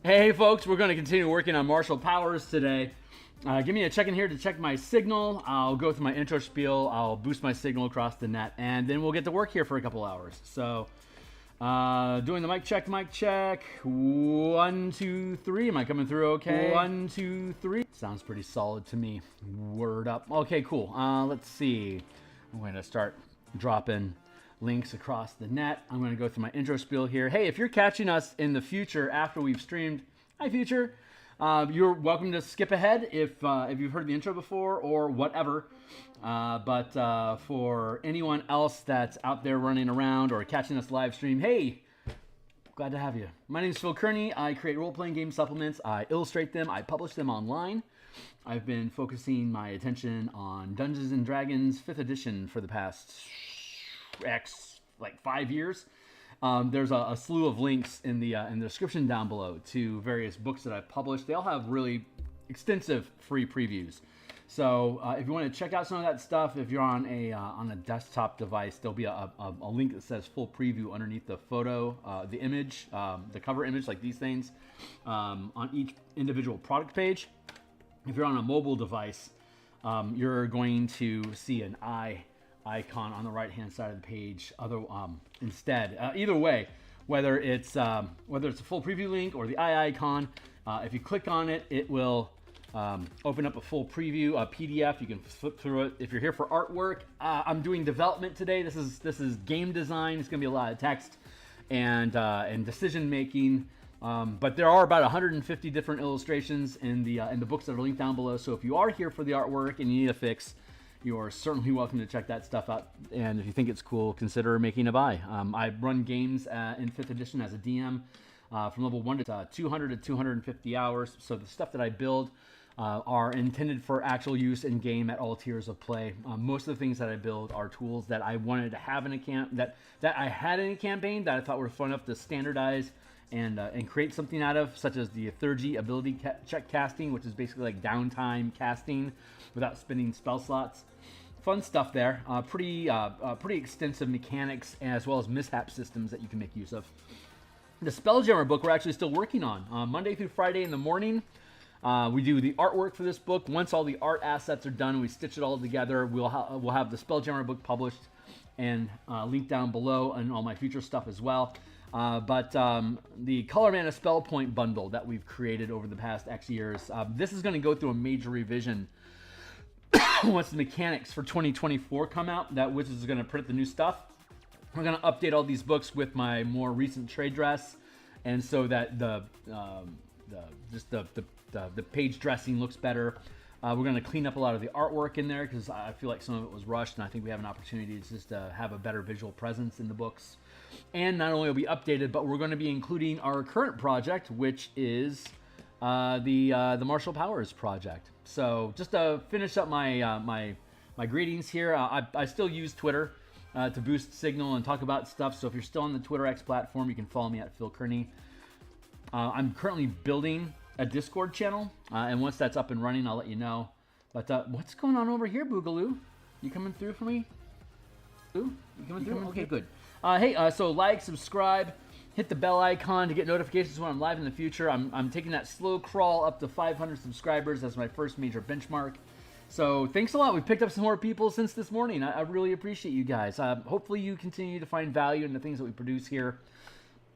Hey folks, we're going to continue working on martial powers today. Give me a check in here to check my signal. I'll go through my intro spiel, I'll boost my signal across the net, and then we'll get to work here for a couple hours. So, doing the mic check. 1, 2, 3. Am I coming through okay? 1, 2, 3. Sounds pretty solid to me. Word up. Okay, cool. Let's see. I'm going to start dropping links across the net. I'm going to go through my intro spiel here. Hey, if you're catching us in the future after we've streamed, hi future, you're welcome to skip ahead if you've heard the intro before or whatever. But for anyone else that's out there running around or catching us live stream, hey, glad to have you. My name is Phil Kearney. I create role-playing game supplements. I illustrate them. I publish them online. I've been focusing my attention on Dungeons and Dragons 5th edition for the past like 5 years. There's a slew of links in the description down below to various books that I've published. They all have really extensive free previews. So if you want to check out some of that stuff, if you're on a desktop device, there'll be a link that says full preview underneath the photo, the image, the cover image, like these things, on each individual product page. If you're on a mobile device, you're going to see an icon on the right hand side of the page instead. Either way, whether it's a full preview link or the icon, if you click on it, it will open up a full preview, a PDF. You can flip through it. If you're here for artwork, I'm doing development today. This is game design. It's gonna be a lot of text and decision making. But there are about 150 different illustrations in the books that are linked down below. So if you are here for the artwork and you need a fix, you are certainly welcome to check that stuff out. And if you think it's cool, consider making a buy. I run games in 5th edition as a DM from level 1 to 200 to 250 hours. So the stuff that I build are intended for actual use in game at all tiers of play. Most of the things that I build are tools that I wanted to have in a that I had in a campaign that I thought were fun enough to standardize and create something out of, such as the Theurgy ability check casting, which is basically like downtime casting without spending spell slots. Fun stuff there. Pretty extensive mechanics as well as mishap systems that you can make use of. The Spelljammer book we're actually still working on. Monday through Friday in the morning, we do the artwork for this book. Once all the art assets are done, we stitch it all together. We'll have the Spelljammer book published and linked down below, and all my future stuff as well. But the Color Mana Spell Point bundle that we've created over the past X years, this is going to go through a major revision once the mechanics for 2024 come out. That Wizards is going to print the new stuff. We're going to update all these books with my more recent trade dress, and so that the page dressing looks better. We're going to clean up a lot of the artwork in there because I feel like some of it was rushed, and I think we have an opportunity to just have a better visual presence in the books. And not only will be updated, but we're going to be including our current project, which is the Martial Powers project. So just to finish up my greetings here, I still use Twitter to boost signal and talk about stuff. So if you're still on the Twitter X platform, you can follow me at Phil Kearney. I'm currently building a Discord channel, and once that's up and running, I'll let you know. But what's going on over here, Boogaloo? You coming through for me? Ooh, you coming through? Okay, good. Hey, so like, subscribe, hit the bell icon to get notifications when I'm live in the future. I'm taking that slow crawl up to 500 subscribers as my first major benchmark. So thanks a lot. We've picked up some more people since this morning. I really appreciate you guys. Hopefully you continue to find value in the things that we produce here.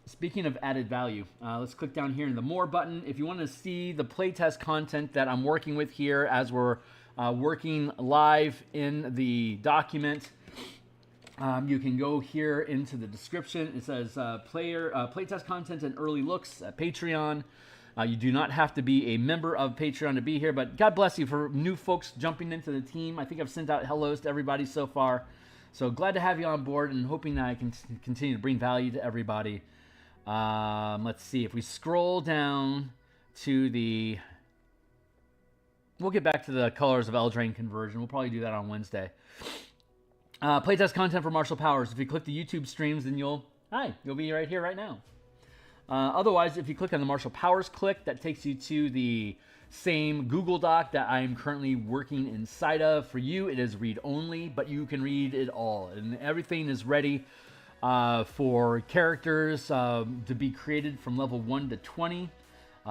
Speaking of added value, let's click down here in the More button. If you want to see the playtest content that I'm working with here as we're working live in the document, you can go here into the description. It says playtest content and early looks at Patreon. You do not have to be a member of Patreon to be here, but God bless you for new folks jumping into the team. I think I've sent out hellos to everybody so far. So glad to have you on board and hoping that I can continue to bring value to everybody. Let's see, if we scroll down to the... We'll get back to the Colors of Eldraine conversion. We'll probably do that on Wednesday. Playtest content for Martial Powers. If you click the YouTube streams, then you'll be right here right now. Otherwise, if you click on the Martial Powers that takes you to the same Google Doc that I'm currently working inside of. For you, it is read-only, but you can read it all. And everything is ready for characters to be created from level 1 to 20.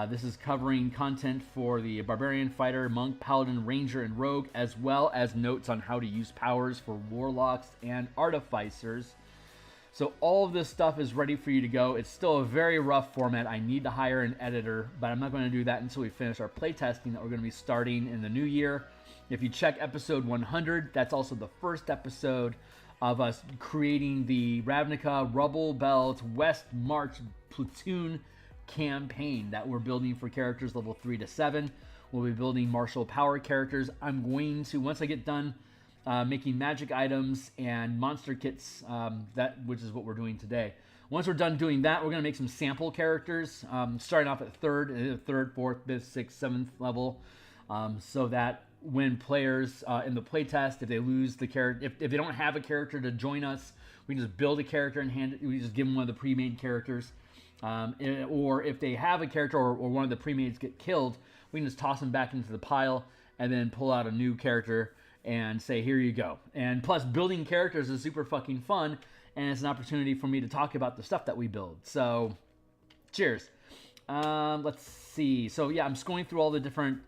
This is covering content for the barbarian, fighter, monk, paladin, ranger, and rogue, as well as notes on how to use powers for warlocks and artificers. So all of this stuff is ready for you to go. It's still a very rough format. I need to hire an editor, but I'm not going to do that until we finish our playtesting that we're going to be starting in the new year. If you check episode 100, that's also the first episode of us creating the Ravnica Rubble Belt West March Platoon campaign that we're building for characters level 3 to 7. We'll be building martial power characters. I'm going to, once I get done making magic items and monster kits, which is what we're doing today. Once we're done doing that, we're going to make some sample characters, starting off at 3rd, 4th, 5th, 6th, 7th level, so that when players in the playtest, if they lose the character, if they don't have a character to join us, we can just build a character and we just give them one of the pre-made characters. Or if they have a character or one of the pre-mades get killed, we can just toss them back into the pile and then pull out a new character and say, here you go. And plus, building characters is super fucking fun, and it's an opportunity for me to talk about the stuff that we build. So, cheers. Let's see. So, yeah, I'm just going through all the different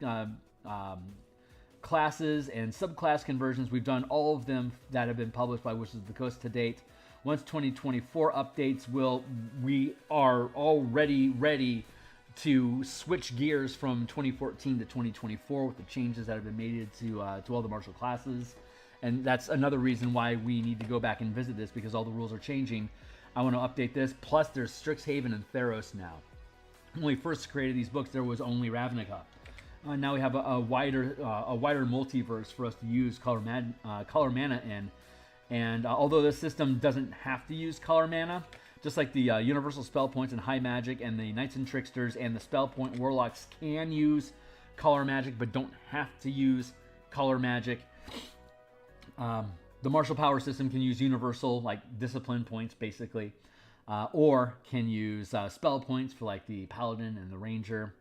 classes and subclass conversions. We've done all of them that have been published by Wizards of the Coast to date. Once 2024 updates, we are already ready to switch gears from 2014 to 2024 with the changes that have been made to all the martial classes. And that's another reason why we need to go back and visit this, because all the rules are changing. I want to update this. Plus, there's Strixhaven and Theros now. When we first created these books, there was only Ravnica. Now we have a wider multiverse for us to use color mana in. And although this system doesn't have to use color mana, just like the universal spell points and high magic and the knights and tricksters and the spell point warlocks can use color magic but don't have to use color magic. The martial power system can use universal, like discipline points basically, or can use spell points for like the paladin and the ranger.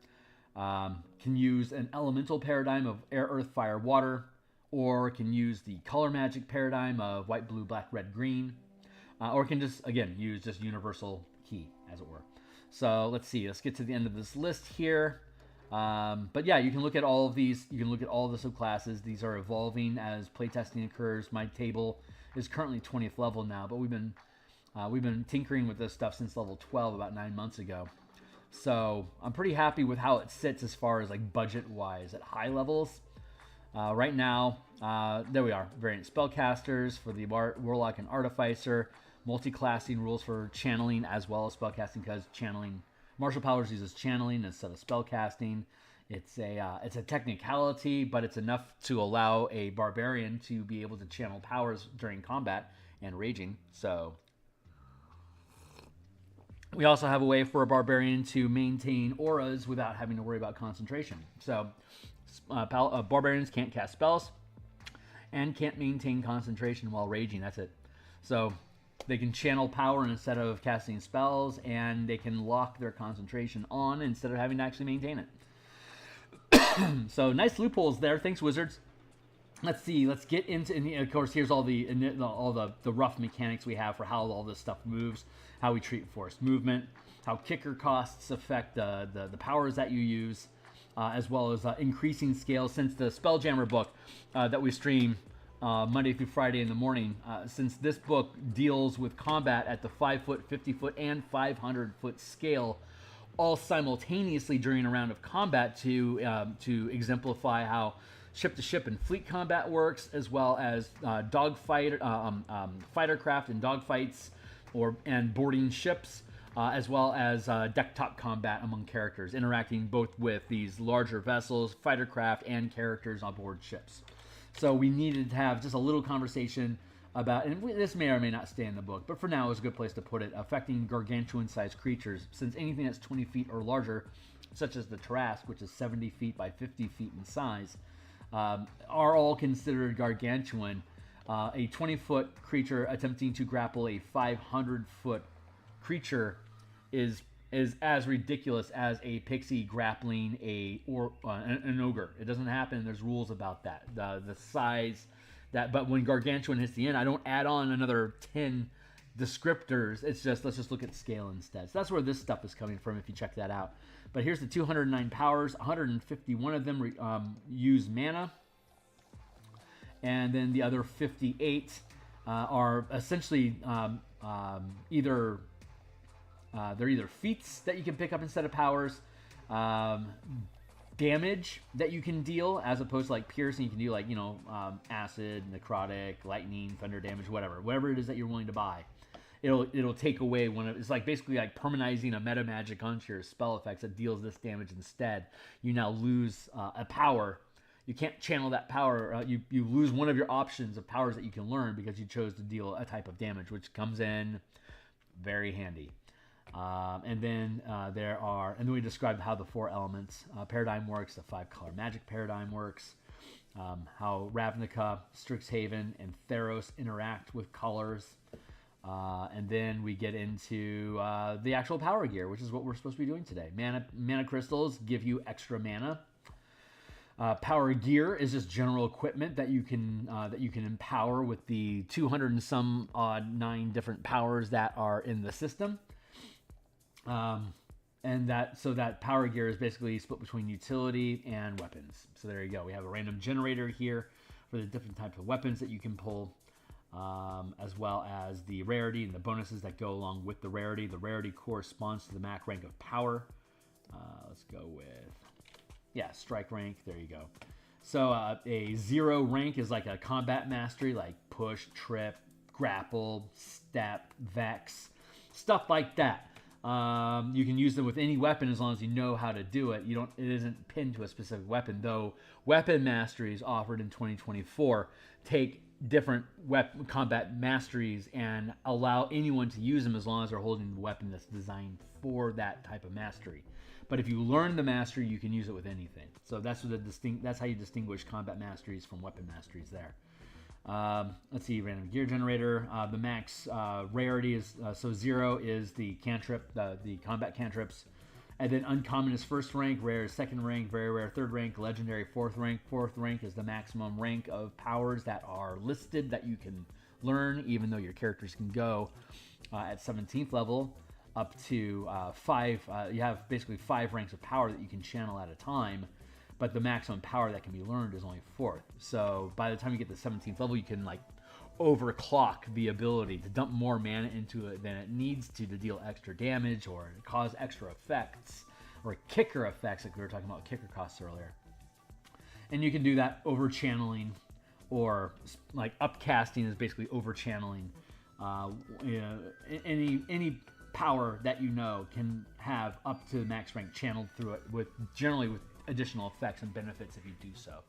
Can use an elemental paradigm of air, earth, fire, water, or can use the color magic paradigm of white, blue, black, red, green. Or can just, again, use just universal key, as it were. So let's see. Let's get to the end of this list here. But yeah, you can look at all of these. You can look at all the subclasses. These are evolving as playtesting occurs. My table is currently 20th level now, but we've been tinkering with this stuff since level 12 about 9 months ago. So I'm pretty happy with how it sits as far as like budget-wise at high levels. Right now, there we are. Variant spellcasters for the Warlock and Artificer. Multi-classing rules for channeling as well as spellcasting, because channeling, martial powers uses channeling instead of spellcasting. It's a technicality, but it's enough to allow a barbarian to be able to channel powers during combat and raging. So we also have a way for a barbarian to maintain auras without having to worry about concentration. So barbarians can't cast spells and can't maintain concentration while raging. That's it. So they can channel power instead of casting spells, and they can lock their concentration on instead of having to actually maintain it. So nice loopholes there. Thanks, Wizards. Let's see. Let's get into, and of course, here's all the rough mechanics we have for how all this stuff moves, how we treat forced movement, how kicker costs affect the powers that you use, as well as increasing scale. Since the Spelljammer book that we stream Monday through Friday in the morning, since this book deals with combat at the 5-foot, 50-foot, and 500-foot scale, all simultaneously during a round of combat to exemplify how ship-to-ship and fleet combat works, as well as fightercraft and dogfights and boarding ships, as well as deck-top combat among characters, interacting both with these larger vessels, fightercraft, and characters on board ships. So we needed to have just a little conversation about, and this may or may not stay in the book, but for now it's a good place to put it, affecting gargantuan-sized creatures, since anything that's 20 feet or larger, such as the Tarrasque, which is 70 feet by 50 feet in size, are all considered gargantuan. A 20-foot creature attempting to grapple a 500-foot creature is as ridiculous as a pixie grappling an ogre. It doesn't happen. There's rules about that. The size that, but when gargantuan hits the end, I don't add on another 10 descriptors. It's just, let's just look at scale instead. So that's where this stuff is coming from if you check that out. But here's the 209 powers. 151 of them use mana. And then the other 58 are essentially either feats that you can pick up instead of powers, damage that you can deal as opposed to like piercing. You can do like, acid, necrotic, lightning, thunder damage, whatever it is that you're willing to buy. It'll take away one of, it's like basically like permanizing a meta magic onto your spell effects that deals this damage instead. You now lose a power. You can't channel that power. You lose one of your options of powers that you can learn because you chose to deal a type of damage, which comes in very handy. And then we described how the 4 elements paradigm works, the 5-color magic paradigm works, how Ravnica, Strixhaven, and Theros interact with colors. And then we get into the actual power gear, which is what we're supposed to be doing today. Mana crystals give you extra mana. Power gear is just general equipment that you can empower with the 200 and some odd 9 different powers that are in the system. And that power gear is basically split between utility and weapons. So there you go. We have a random generator here for the different types of weapons that you can pull, as well as the rarity and the bonuses that go along with the rarity. The rarity corresponds to the max rank of power. Let's go with, strike rank. There you go. So a 0 rank is like a combat mastery, like push, trip, grapple, step, vex, stuff like that. You can use them with any weapon as long as you know how to do it. It isn't pinned to a specific weapon, though weapon masteries offered in 2024 take different combat masteries and allow anyone to use them as long as they're holding the weapon that's designed for that type of mastery. But if you learn the mastery, you can use it with anything. So that's how you distinguish combat masteries from weapon masteries there. Let's see, random gear generator. The max rarity is, 0 is the cantrip, the combat cantrips. And then uncommon is 1st rank, rare is 2nd rank, very rare 3rd rank, legendary 4th rank. 4th rank is the maximum rank of powers that are listed that you can learn, even though your characters can go at 17th level up to 5. You have basically 5 ranks of power that you can channel at a time. But the maximum power that can be learned is only 4th. So by the time you get to 17th level, you can like overclock the ability to dump more mana into it than it needs to deal extra damage or cause extra effects or kicker effects, like we were talking about kicker costs earlier. And you can do that over channeling, or like upcasting is basically over channeling. Any power that can have up to the max rank channeled through it generally with additional effects and benefits if you do so.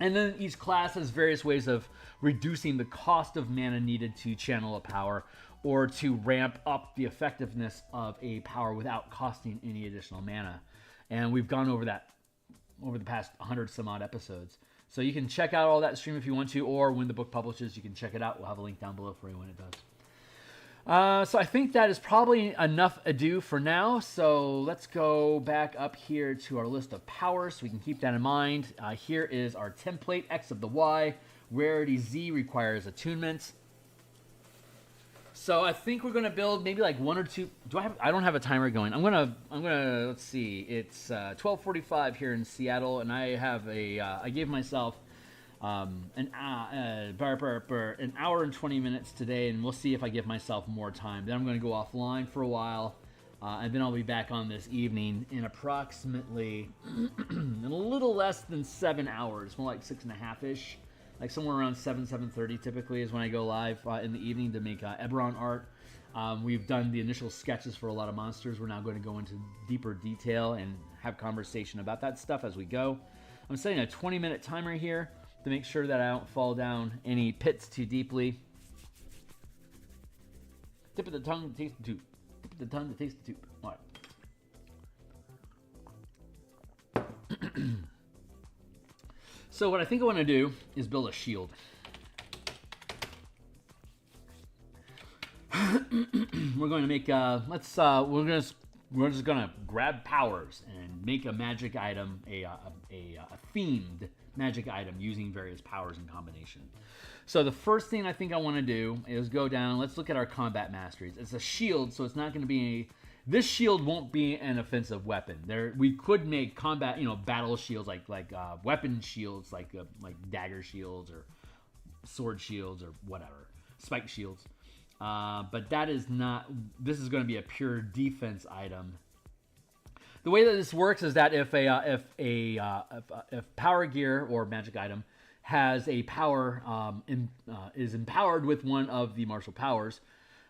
And then each class has various ways of reducing the cost of mana needed to channel a power or to ramp up the effectiveness of a power without costing any additional mana. And we've gone over that over the past 100 some odd episodes. So you can check out all that stream if you want to, or when the book publishes, you can check it out. We'll have a link down below for you when it does. So I think that is probably enough ado for now. So let's go back up here to our list of powers so we can keep that in mind. Here is our template, X of the Y. Rarity Z requires attunement. So I think we're gonna build maybe like 1 or 2. I don't have a timer going. I'm gonna let's see. It's 12:45 here in Seattle, and I have I gave myself an hour and 20 minutes today, and we'll see if I give myself more time. Then I'm going to go offline for a while, and then I'll be back on this evening in approximately in a little less than 7 hours, more like 6.5-ish, like somewhere around 7:30 typically is when I go live in the evening to make Eberron art. We've done the initial sketches for a lot of monsters. We're now going to go into deeper detail and have conversation about that stuff as we go. I'm setting a 20-minute timer here to make sure that I don't fall down any pits too deeply. Tip of the tongue to taste the tube. Tip of the tongue to taste the tube. All right. So what I think I want to do is build a shield. We're going to make we're just gonna grab powers and make a magic item, a themed magic item using various powers in combination. So the first thing I think I want to do is go down. Let's look at our combat masteries. It's a shield, so it's not going to be. This shield won't be an offensive weapon. We could make combat, battle shields like weapon shields, like dagger shields or sword shields or whatever, spike shields. But that is not. This is going to be a pure defense item. The way that this works is that if power gear or magic item has a power is empowered with one of the martial powers,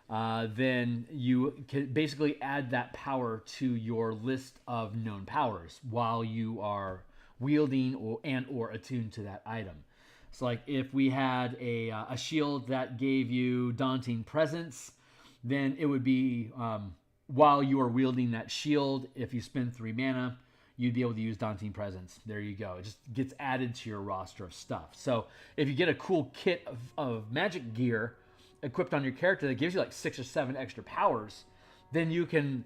then you can basically add that power to your list of known powers while you are wielding or attuned to that item. So like if we had a shield that gave you daunting presence, then it would be while you are wielding that shield, if you spend 3 mana, you'd be able to use daunting presence. There you go. It just gets added to your roster of stuff. So if you get a cool kit of magic gear equipped on your character that gives you like 6 or 7 extra powers, then you can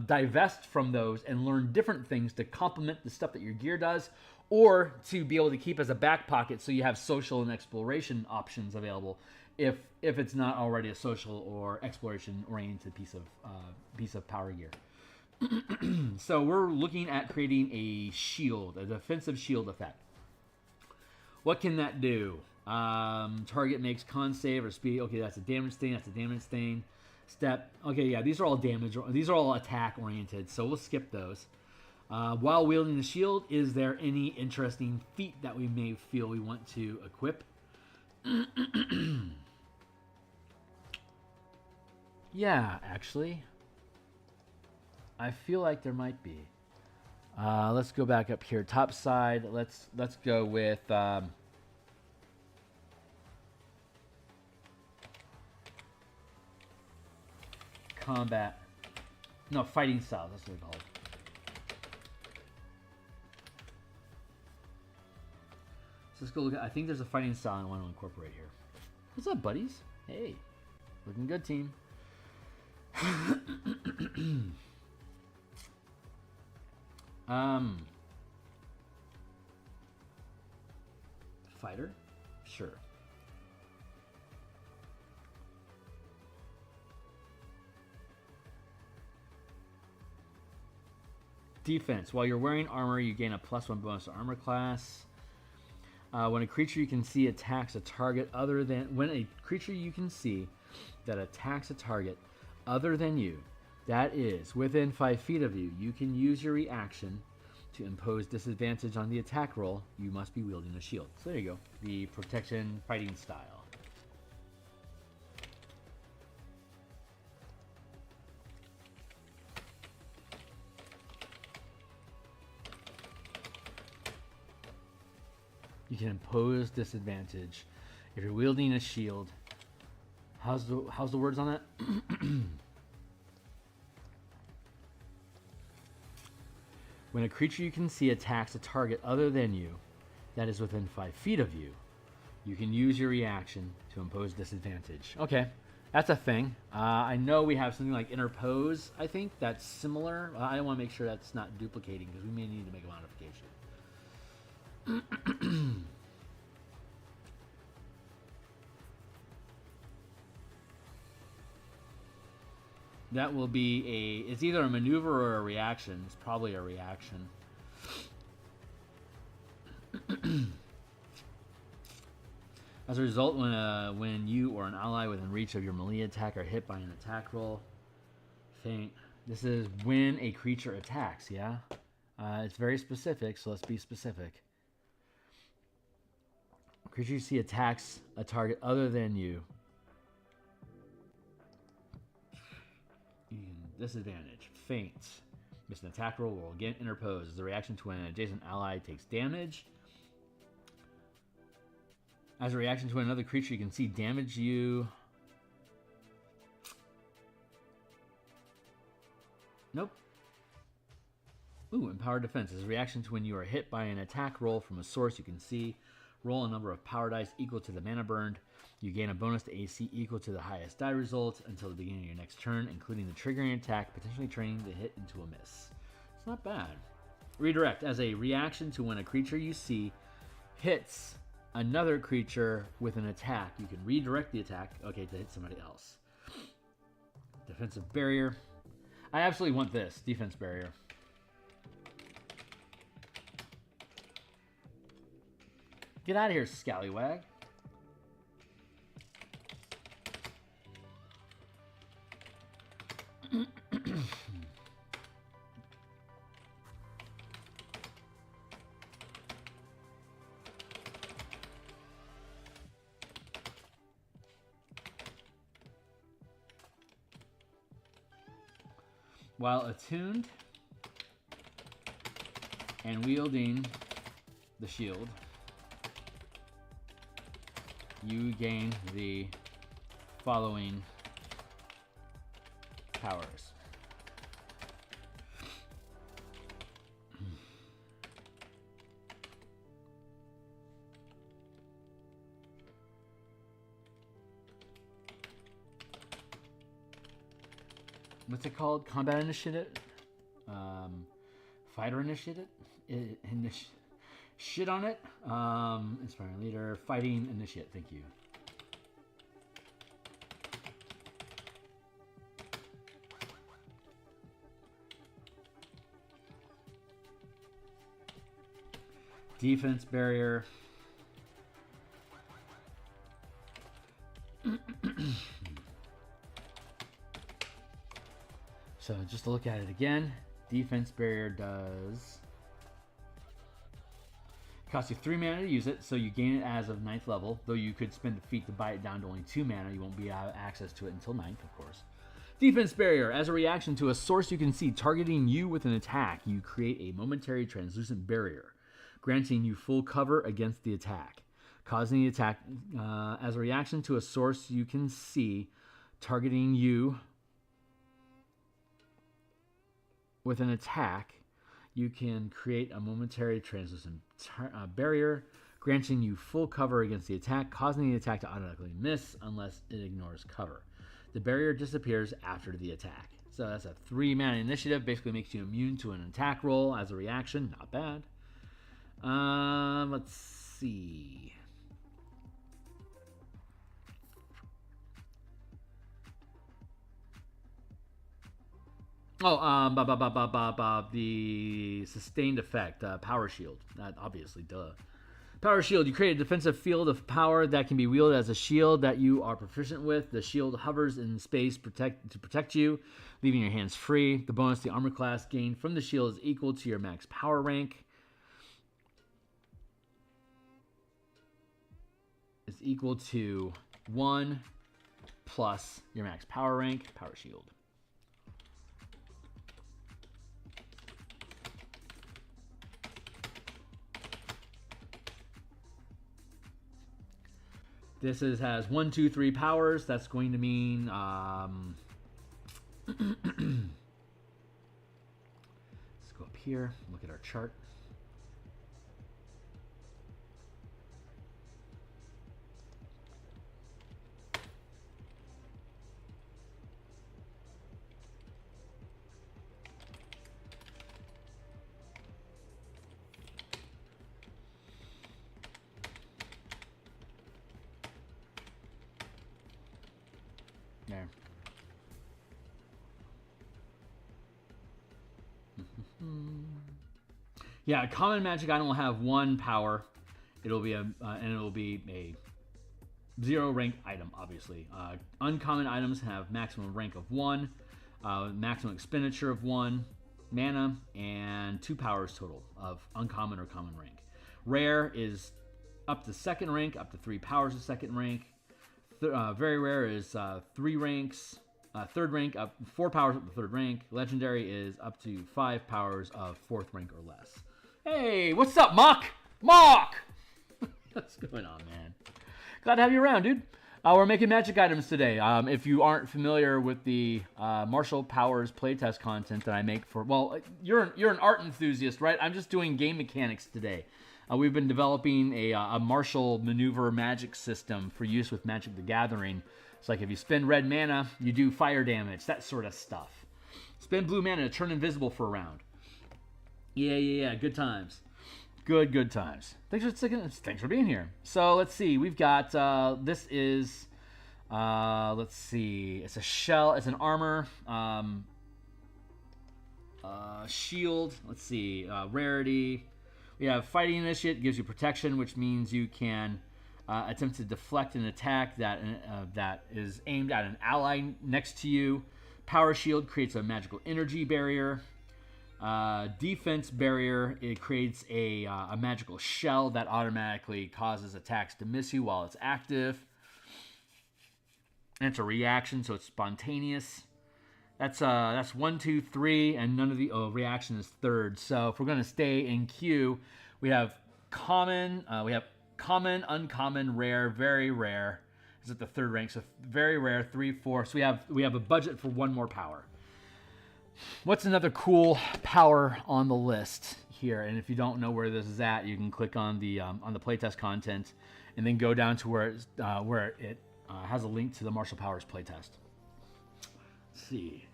divest from those and learn different things to complement the stuff that your gear does, or to be able to keep as a back pocket so you have social and exploration options available if it's not already a social or exploration oriented piece of power gear. So we're looking at creating a shield, a defensive shield effect. What can that do? Target makes con save or speed. Okay, that's a damage thing. That's a damage thing. Step. Okay, yeah, these are all damage. These are all attack oriented, so we'll skip those. While wielding the shield, is there any interesting feat that we may feel we want to equip? Yeah, actually, I feel like there might be. Let's go back up here, top side. Let's go with combat. No, fighting style. That's what we call it. So let's go look at. I think there's a fighting style I want to incorporate here. What's up, buddies? Hey, looking good, team. Fighter? Sure. Defense. While you're wearing armor, you gain a +1 bonus to armor class. When a creature you can see attacks a target other than... When a creature you can see that attacks a target other than you, that is within 5 feet of you, you can use your reaction to impose disadvantage on the attack roll. You must be wielding a shield. So there you go. The protection fighting style. You can impose disadvantage if you're wielding a shield. How's the words on that? When a creature you can see attacks a target other than you, that is within 5 feet of you, you can use your reaction to impose disadvantage. Okay, that's a thing. I know we have something like interpose, I think, that's similar. I want to make sure that's not duplicating because we may need to make a modification. That will be it's either a maneuver or a reaction. It's probably a reaction. As a result, when you or an ally within reach of your melee attack are hit by an attack roll, faint. This is when a creature attacks, yeah? It's very specific, so let's be specific. A creature you see attacks a target other than you. Disadvantage. Faint. Miss an attack roll will again interpose as a reaction to when an adjacent ally takes damage. As a reaction to when another creature you can see damage you. Nope. Ooh, empowered defense. As a reaction to when you are hit by an attack roll from a source you can see. Roll a number of power dice equal to the mana burned. You gain a bonus to AC equal to the highest die result until the beginning of your next turn, including the triggering attack, potentially turning the hit into a miss. It's not bad. Redirect. As a reaction to when a creature you see hits another creature with an attack. You can redirect the attack, okay, to hit somebody else. Defensive barrier. I absolutely want this. Defense barrier. Get out of here, scallywag. While attuned and wielding the shield, you gain the following powers. What's it called? Combat initiative? Fighter initiative? Shit on it? Inspiring leader. Fighting initiate. Thank you. Defense barrier. So just to look at it again, defense barrier does cost you 3 mana to use it, so you gain it as of 9th level, though you could spend the feat to buy it down to only 2 mana. You won't be able access to it until 9th, of course. Defense barrier. As a reaction to a source you can see targeting you with an attack, you create a momentary translucent barrier, granting you full cover against the attack. Causing the attack, as a reaction to a source you can see targeting you with an attack, you can create a momentary translucent barrier, granting you full cover against the attack, causing the attack to automatically miss unless it ignores cover. The barrier disappears after the attack. So that's a 3 mana initiative. Basically makes you immune to an attack roll as a reaction. Not bad. Let's see. Oh, the sustained effect, power shield. That obviously, duh. Power shield. You create a defensive field of power that can be wielded as a shield that you are proficient with. The shield hovers in space to protect you, leaving your hands free. The bonus the armor class gained from the shield is equal to your max power rank. Is equal to 1 plus your max power rank. Power shield. This has 1, 2, 3 powers. That's going to mean let's go up here, look at our chart. There. Yeah, common magic item will have 1 power. It'll be a 0 rank item, obviously. Uncommon items have maximum rank of 1, maximum expenditure of 1 mana, and 2 powers total of uncommon or common rank. Rare is up to 2nd rank, up to 3 powers of 2nd rank. Very rare is 3 ranks, 3rd rank up 4 powers up to 3rd rank. Legendary is up to 5 powers of 4th rank or less. Hey, what's up, Mock? Mock! What's going on, man? Glad to have you around, dude. We're making magic items today. If you aren't familiar with the Martial Powers playtest content that I make for, well, you're an art enthusiast, right? I'm just doing game mechanics today. We've been developing a martial maneuver magic system for use with Magic the Gathering. It's like if you spend red mana, you do fire damage, that sort of stuff. Spend blue mana to turn invisible for a round. Yeah, good times. Good times. Thanks for being here. So let's see. We've got this is let's see. It's a shell. It's an armor. Shield. Let's see. Rarity. We have fighting initiate. Gives you protection, which means you can attempt to deflect an attack that is aimed at an ally next to you. Power shield creates a magical energy barrier. Defense barrier, it creates a magical shell that automatically causes attacks to miss you while it's active. And it's a reaction, so it's spontaneous. That's 1, 2, 3, and none of the reaction is third. So if we're going to stay in queue, we have common, uncommon, rare, very rare. Is at the third rank, so very rare, 3, 4. So we have a budget for one more power. What's another cool power on the list here? And if you don't know where this is at, you can click on the playtest content, and then go down to where it has a link to the Martial Powers playtest. Let's see.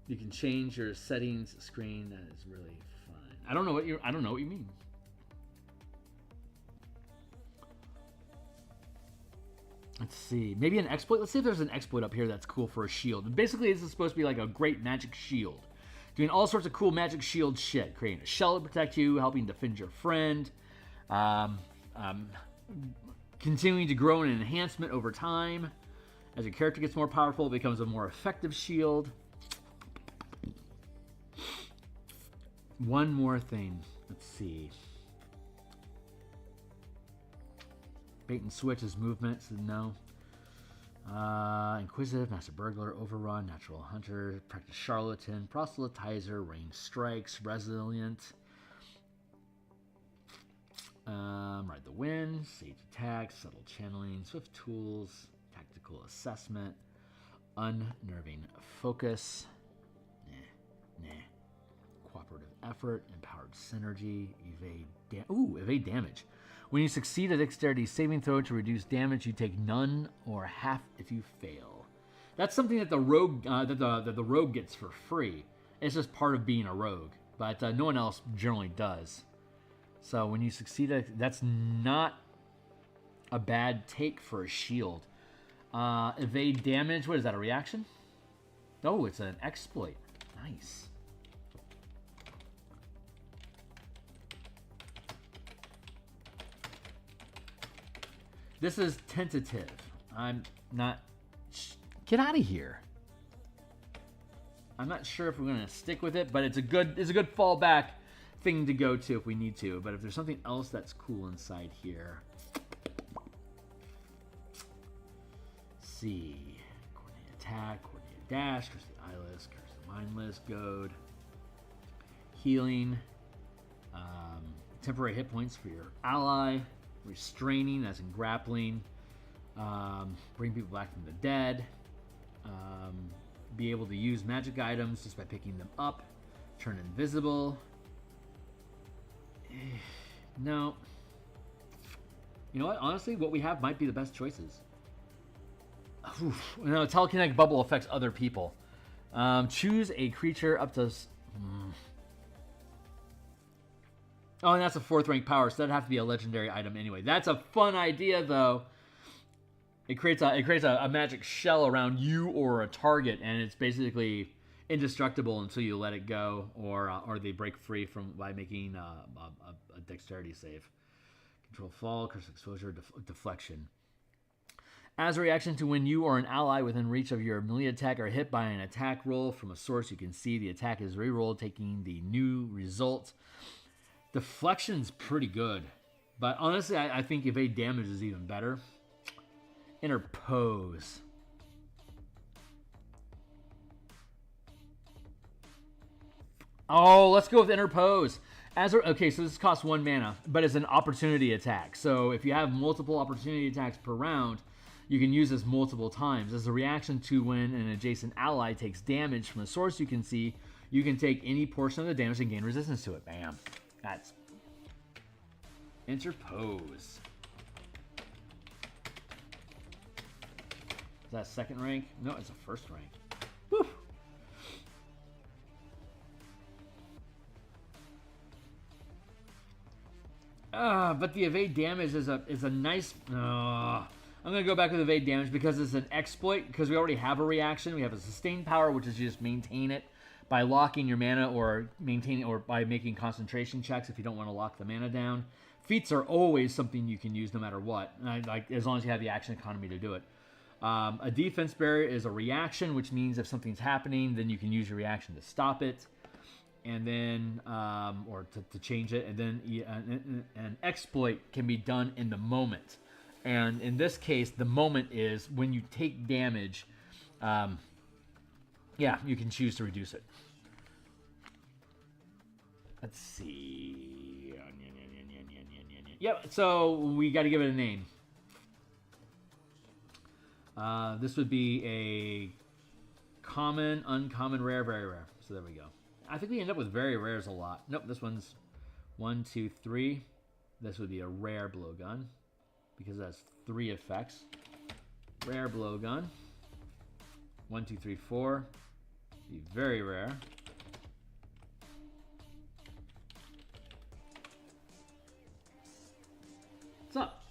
You can change your settings screen. That is really fun. I don't know what you mean. Let's see. Maybe an exploit. Let's see if there's an exploit up here that's cool for a shield. Basically, this is supposed to be like a great magic shield. Doing all sorts of cool magic shield shit. Creating a shell to protect you, helping defend your friend. Continuing to grow in enhancement over time. As your character gets more powerful, it becomes a more effective shield. One more thing. Let's see. Bait and switch is movement, so no. Inquisitive, Master Burglar, Overrun, Natural Hunter, Practice Charlatan, Proselytizer, Range Strikes, Resilient. Ride the Wind, Sage Attack, Subtle Channeling, Swift Tools, Tactical Assessment, Unnerving Focus. Nah. Cooperative Effort, Empowered Synergy, Evade Damage. When you succeed a dexterity saving throw to reduce damage, you take none or half if you fail. That's something that the rogue that the rogue gets for free. It's just part of being a rogue, but no one else generally does. So when you succeed, that's not a bad take for a shield. Evade damage. What is that? A reaction? Oh, it's an exploit. Nice. This is tentative. I'm not... Get out of here. I'm not sure if we're going to stick with it, but it's a good fallback thing to go to if we need to. But if there's something else that's cool inside here... Let's see. Coordinated attack, coordinated dash, curse the eyeless, curse the mindless, goad. Healing. Temporary hit points for your ally. Restraining, as in grappling, bring people back from the dead, be able to use magic items just by picking them up, turn invisible. No. You know what? Honestly, what we have might be the best choices. No, telekinetic bubble affects other people. Choose a creature up to... Oh, and that's a 4th rank power, so that'd have to be a legendary item anyway. That's a fun idea, though. It creates a magic shell around you or a target, and it's basically indestructible until you let it go, or they break free by making a dexterity save. Control fall, curse exposure, deflection. As a reaction to when you or an ally within reach of your melee attack are hit by an attack roll from a source you can see, the attack is rerolled, taking the new result. Deflection's pretty good, but honestly, I think evade damage is even better. Interpose. Oh, let's go with interpose. Okay, so this costs 1 mana, but it's an opportunity attack. So if you have multiple opportunity attacks per round, you can use this multiple times. As a reaction to when an adjacent ally takes damage from a source you can see, you can take any portion of the damage and gain resistance to it. Bam. That's interpose. Is that second rank? No, it's a first rank. Whew. But the evade damage is a nice. I'm gonna go back with evade damage because it's an exploit. Because we already have a reaction. We have a sustained power, which is you just maintain it by locking your mana or maintaining or by making concentration checks if you don't want to lock the mana down. Feats are always something you can use no matter what, like as long as you have the action economy to do it. A defense barrier is a reaction, which means if something's happening, then you can use your reaction to stop it, and then or to change it. And then an exploit can be done in the moment, and in this case, the moment is when you take damage. Yeah, you can choose to reduce it. Let's see. Yep, so we got to give it a name. This would be a common, uncommon, rare, very rare. So there we go. I think we end up with very rares a lot. Nope, this one's 1, 2, 3. This would be a rare blowgun because it has 3 effects. Rare blowgun. 1, 2, 3, 4. Be very rare. What's up?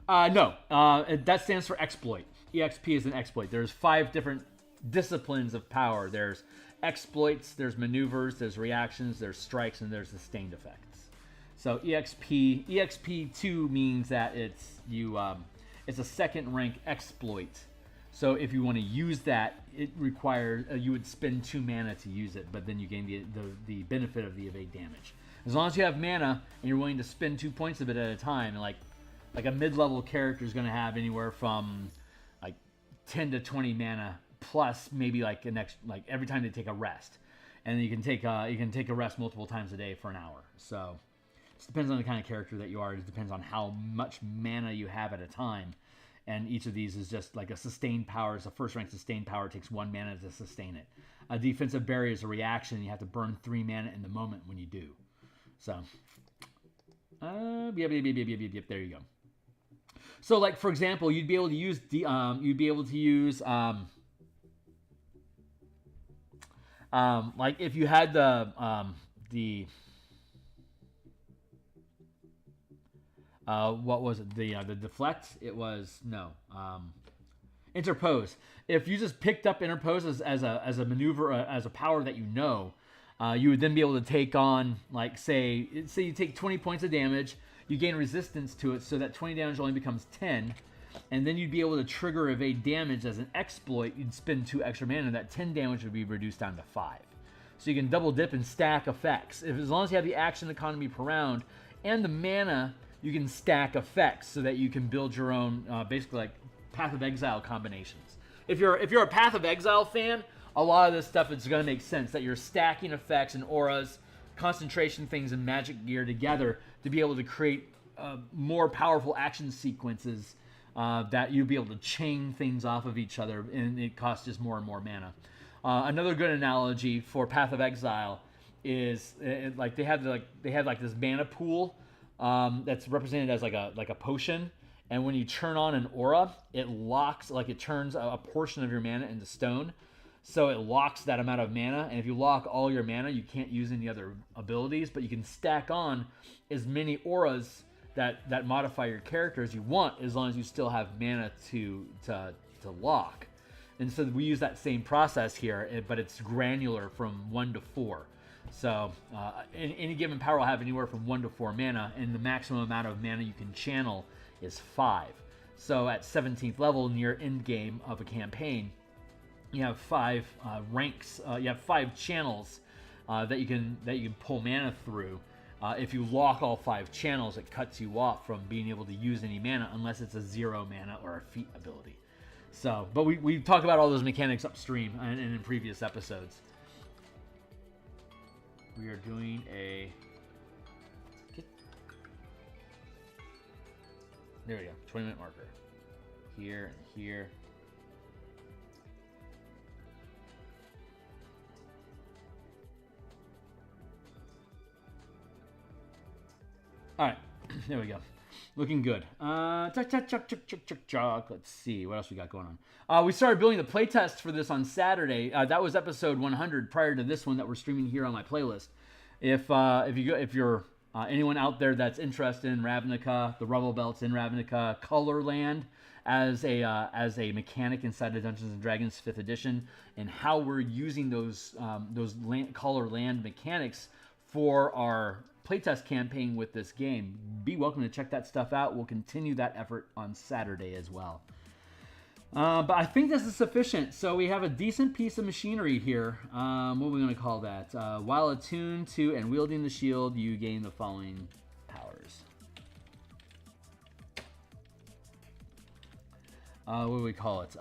No. That stands for exploit. EXP is an exploit. There's 5 different disciplines of power. There's exploits, there's maneuvers, there's reactions, there's strikes, and there's sustained effects. So EXP2 means that it's a second rank exploit. So if you want to use that, it requires you would spend 2 mana to use it, but then you gain the benefit of the evade damage. As long as you have mana and you're willing to spend 2 points of it at a time, like a mid-level character is going to have anywhere from like 10 to 20 mana plus maybe like every time they take a rest, and you can take a rest multiple times a day for an hour. So it depends on the kind of character that you are. It depends on how much mana you have at a time. And each of these is just like a sustained power. It's a first rank sustained power. It takes 1 mana to sustain it. A defensive barrier is a reaction. You have to burn 3 mana in the moment when you do. So, yep, there you go. So, like for example, you'd be able to use like if you had the what was it? The deflect? It was interpose. If you just picked up interpose as a maneuver, as a power that you know, you would then be able to take on, like say you take 20 points of damage, you gain resistance to it, so that 20 damage only becomes 10, and then you'd be able to trigger evade damage as an exploit. You'd spend 2 extra mana, and that 10 damage would be reduced down to 5. So you can double dip and stack effects. As long as you have the action economy per round and the mana, you can stack effects so that you can build your own, basically like Path of Exile combinations. If you're a Path of Exile fan, a lot of this stuff is going to make sense, that you're stacking effects and auras, concentration things, and magic gear together to be able to create more powerful action sequences that you'll be able to chain things off of each other, and it costs just more and more mana. Another good analogy for Path of Exile is like they have this mana pool that's represented as like a potion, and when you turn on an aura, it locks, like it turns a portion of your mana into stone, so it locks that amount of mana. And if you lock all your mana, you can't use any other abilities, but you can stack on as many auras that modify your character as you want, as long as you still have mana to lock. And so we use that same process here, but it's granular from 1 to 4. So any given power will have anywhere from 1 to 4 mana, and the maximum amount of mana you can channel is 5. So at 17th level, near end game of a campaign, you have 5 ranks. You have 5 channels that you can pull mana through. If you lock all 5 channels, it cuts you off from being able to use any mana unless it's a 0 mana or a feat ability. So, but we talk about all those mechanics upstream and in previous episodes. We are doing a... There we go. 20-minute marker. Here and here. All right. There we go. Looking good. Let's see what else we got going on. We started building the playtest for this on Saturday. That was episode 100 prior to this one that we're streaming here on my playlist. If you're anyone out there that's interested in Ravnica, the Rubble Belts in Ravnica, Colorland as a mechanic inside of Dungeons and Dragons 5th edition, and how we're using those color land mechanics for our playtest campaign with this game, be welcome to check that stuff out. We'll continue that effort on Saturday as well. But I think this is sufficient. So we have a decent piece of machinery here. What are we going to call that? While attuned to and wielding the shield, you gain the following powers. What do we call it?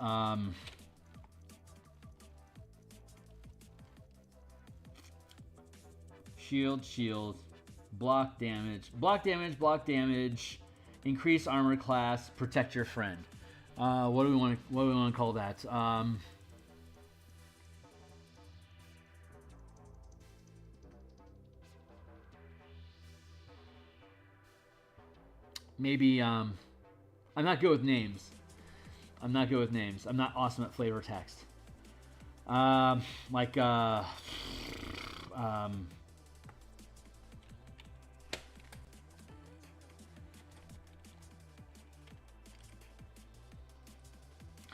Shield. Block damage, increase armor class, protect your friend. What do we want to call that? Maybe I'm not good with names. I'm not awesome at flavor text.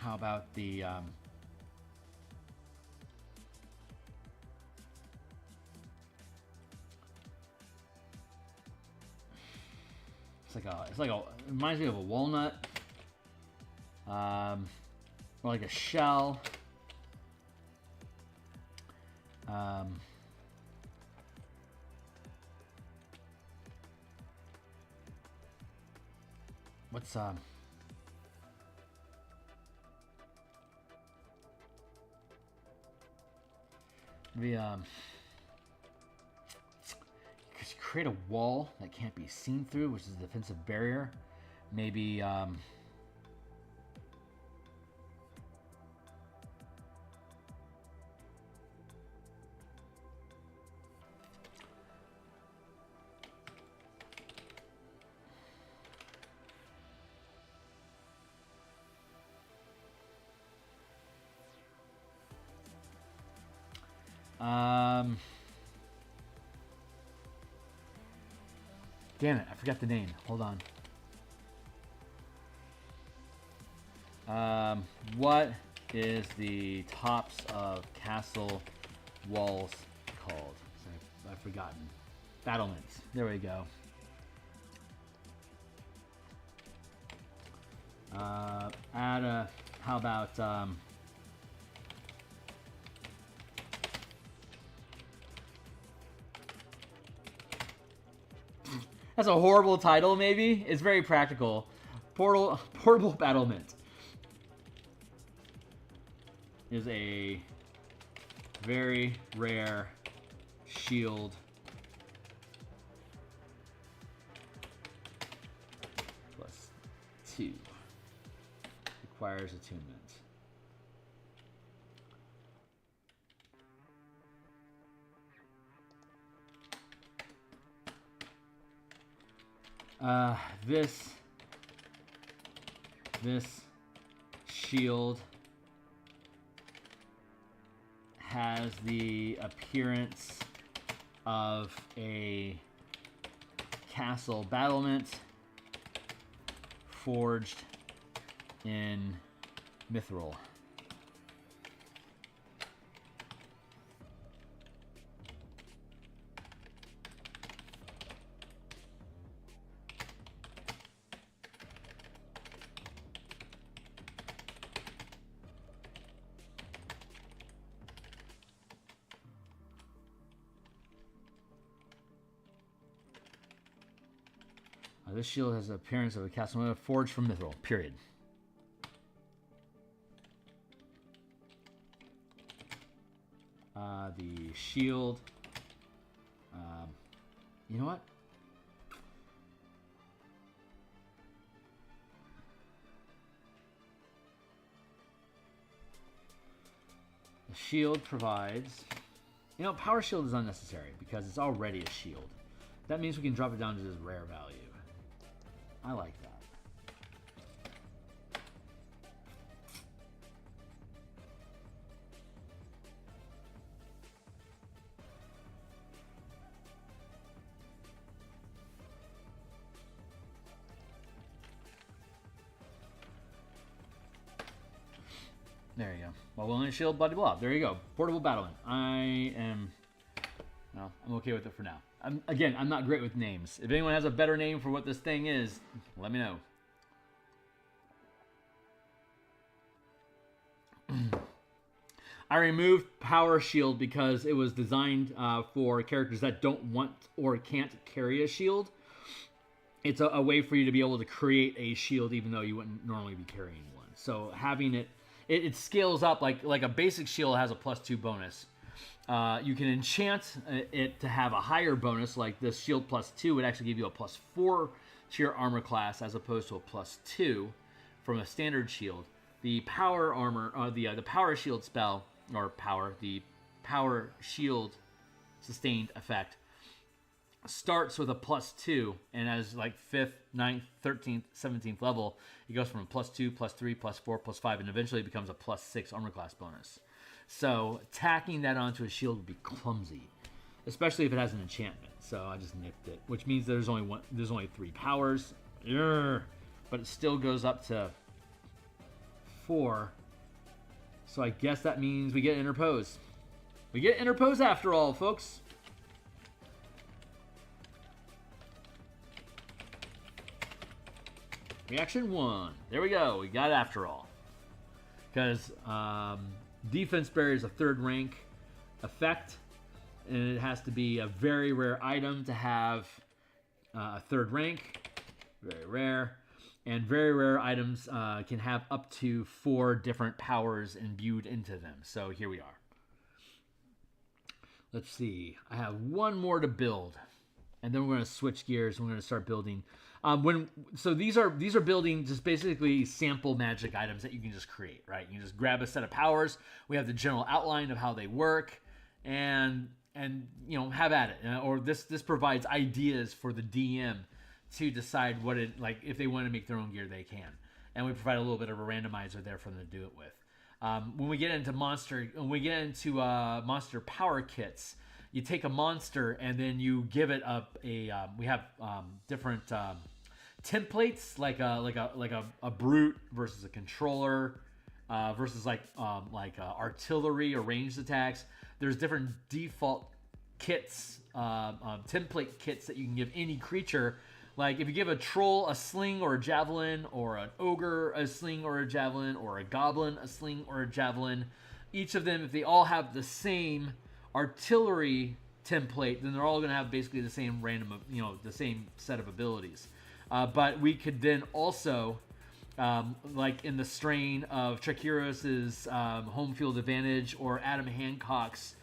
How about the it reminds me of a walnut, or like a shell. What's maybe create a wall that can't be seen through, which is a defensive barrier. Maybe damn it, I forgot the name. Hold on. What is the tops of castle walls called? I've forgotten. Battlements. There we go. How about that's a horrible title, maybe? It's very practical. Portable battlement is a very rare shield +2. Requires attunement. This shield has the appearance of a castle battlement forged in mithril. This shield has the appearance of a castle forged from mithril, period. The shield, you know what? The shield provides, power shield is unnecessary because it's already a shield. That means we can drop it down to this rare value. I like that. There you go. While wielding a shield, blah, blah. There you go. Portable battlement. Well, I'm okay with it for now. Again, I'm not great with names. If anyone has a better name for what this thing is, let me know. I removed Power Shield because it was designed for characters that don't want or can't carry a shield. It's a way for you to be able to create a shield even though you wouldn't normally be carrying one. So having it scales up like a basic shield has a +2 bonus. You can enchant it to have a higher bonus, like this shield +2 would actually give you a +4 to your armor class as opposed to a +2 from a standard shield. The power armor, the power shield spell, the power shield sustained effect starts with a +2, and as like 5th, 9th, 13th, 17th level, it goes from a +2, +3, +4, +5, and eventually it becomes a +6 armor class bonus. So tacking that onto a shield would be clumsy, especially if it has an enchantment. So I just nipped it, which means there's only 3 powers, but it still goes up to 4. So I guess that means we get interpose. We get interpose after all, folks. Reaction 1. There we go. We got after all. Because defense barrier is a 3rd rank effect, and it has to be a very rare item to have a 3rd rank. Very rare. And very rare items can have up to 4 different powers imbued into them. So here we are. Let's see. I have one more to build, and then we're going to switch gears. And we're going to start building. So these are building just basically sample magic items that you can just create, right? You can just grab a set of powers. We have the general outline of how they work, and have at it. Or this provides ideas for the DM to decide if they want to make their own gear, they can. And we provide a little bit of a randomizer there for them to do it with. When we get into monster power kits, you take a monster and then you give it we have different templates like a brute versus a controller versus artillery or ranged attacks. There's different default kits, template kits that you can give any creature. Like if you give a troll a sling or a javelin, or an ogre a sling or a javelin, or a goblin a sling or a javelin, each of them, if they all have the same artillery template, then they're all going to have basically the same the same set of abilities. But we could then also, like in the strain of Trakiros's Home Field Advantage or Adam Hancock's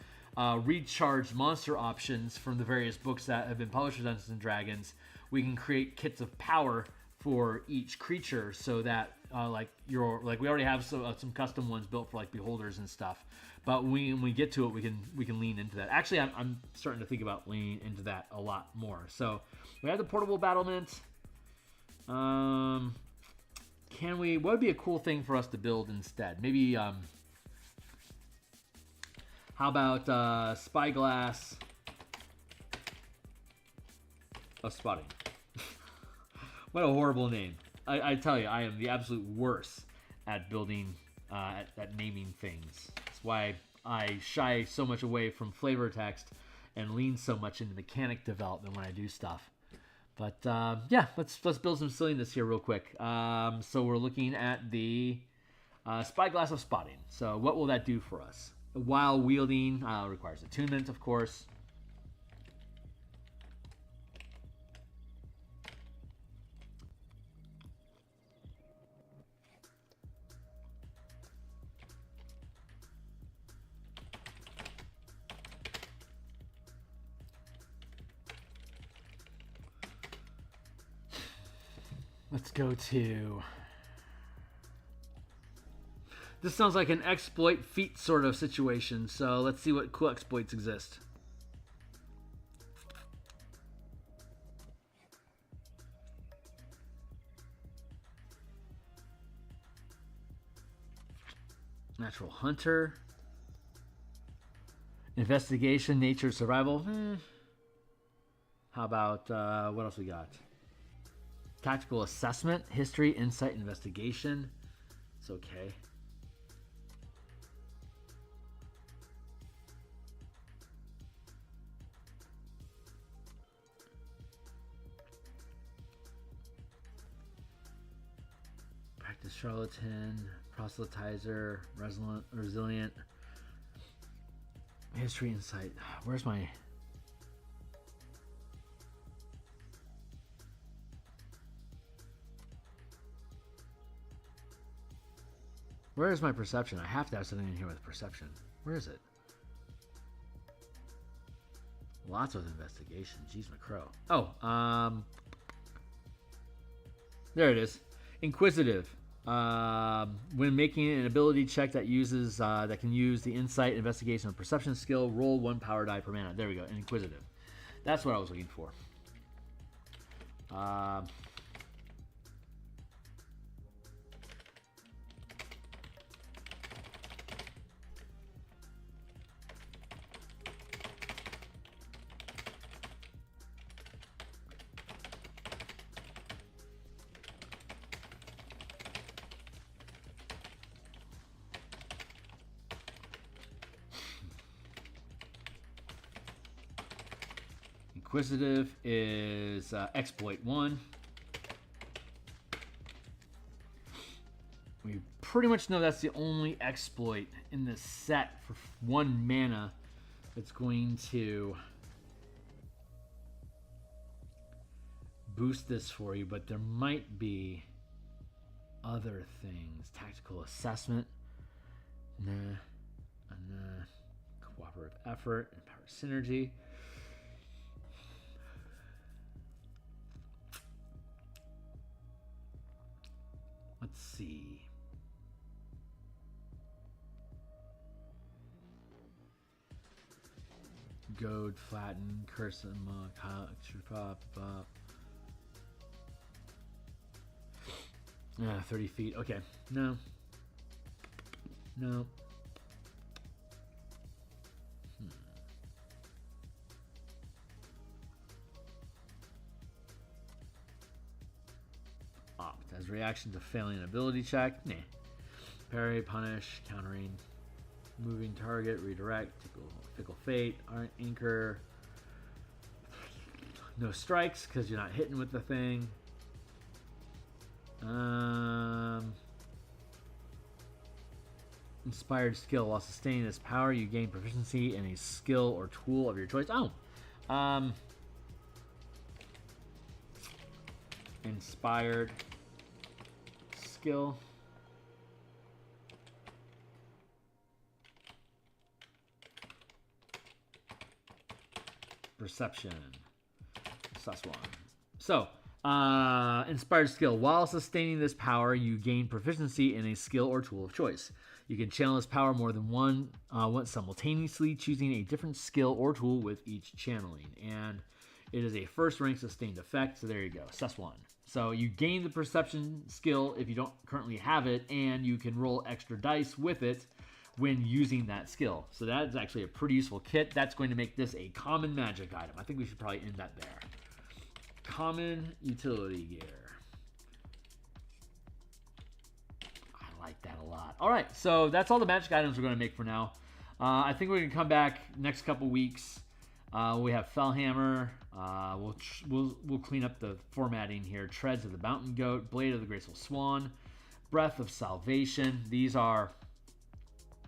recharged monster options from the various books that have been published with Dungeons and Dragons, we can create kits of power for each creature, so that we already have some custom ones built for like beholders and stuff. But when we get to it, we can lean into that. Actually, I'm starting to think about leaning into that a lot more. So we have the portable battlement. What would be a cool thing for us to build instead? Maybe how about spyglass of spotting? What a horrible name. I tell you, I am the absolute worst at building, at naming things. That's why I shy so much away from flavor text and lean so much into mechanic development when I do stuff. But yeah, let's build some silliness here real quick. So we're looking at the spyglass of spotting. So what will that do for us? While wielding, requires attunement, of course. Let's go to... This sounds like an exploit feat sort of situation, so let's see what cool exploits exist. Natural hunter. Investigation, nature, survival. How about, what else we got? Tactical assessment, history, insight, investigation. It's okay. Practice charlatan, proselytizer, resilient. History, insight. Where's my... Where is my perception? I have to have something in here with perception. Where is it? Lots of investigation. Jeez, McCrow. Oh, there it is. Inquisitive. When making an ability check that uses that can use the insight, investigation, or perception skill, roll 1 power die per mana. There we go. Inquisitive. That's what I was looking for. Inquisitive is exploit 1. We pretty much know that's the only exploit in this set for 1 mana that's going to boost this for you, but there might be other things. Tactical assessment. Cooperative effort and power synergy. Let's see. Goad, flatten, curse, monk, pop. Yeah, 30 feet. Okay. No. As reaction to failing an ability check. Nah. Parry, punish, countering, moving target, redirect, fickle fate, anchor. No strikes because you're not hitting with the thing. Inspired skill. While sustaining this power, you gain proficiency in a skill or tool of your choice. Inspired skill. Perception. +1. So, inspired skill. While sustaining this power, you gain proficiency in a skill or tool of choice. You can channel this power more than once simultaneously, choosing a different skill or tool with each channeling. And it is a first rank sustained effect. So there you go. +1. So you gain the perception skill if you don't currently have it, and you can roll extra dice with it when using that skill. So that's actually a pretty useful kit. That's going to make this a common magic item. I think we should probably end that there. Common utility gear. I like that a lot. All right, so that's all the magic items we're going to make for now. I think we're going to come back next couple weeks. We have Fellhammer. We'll clean up the formatting here. Treads of the Mountain Goat, Blade of the Graceful Swan, Breath of Salvation. These are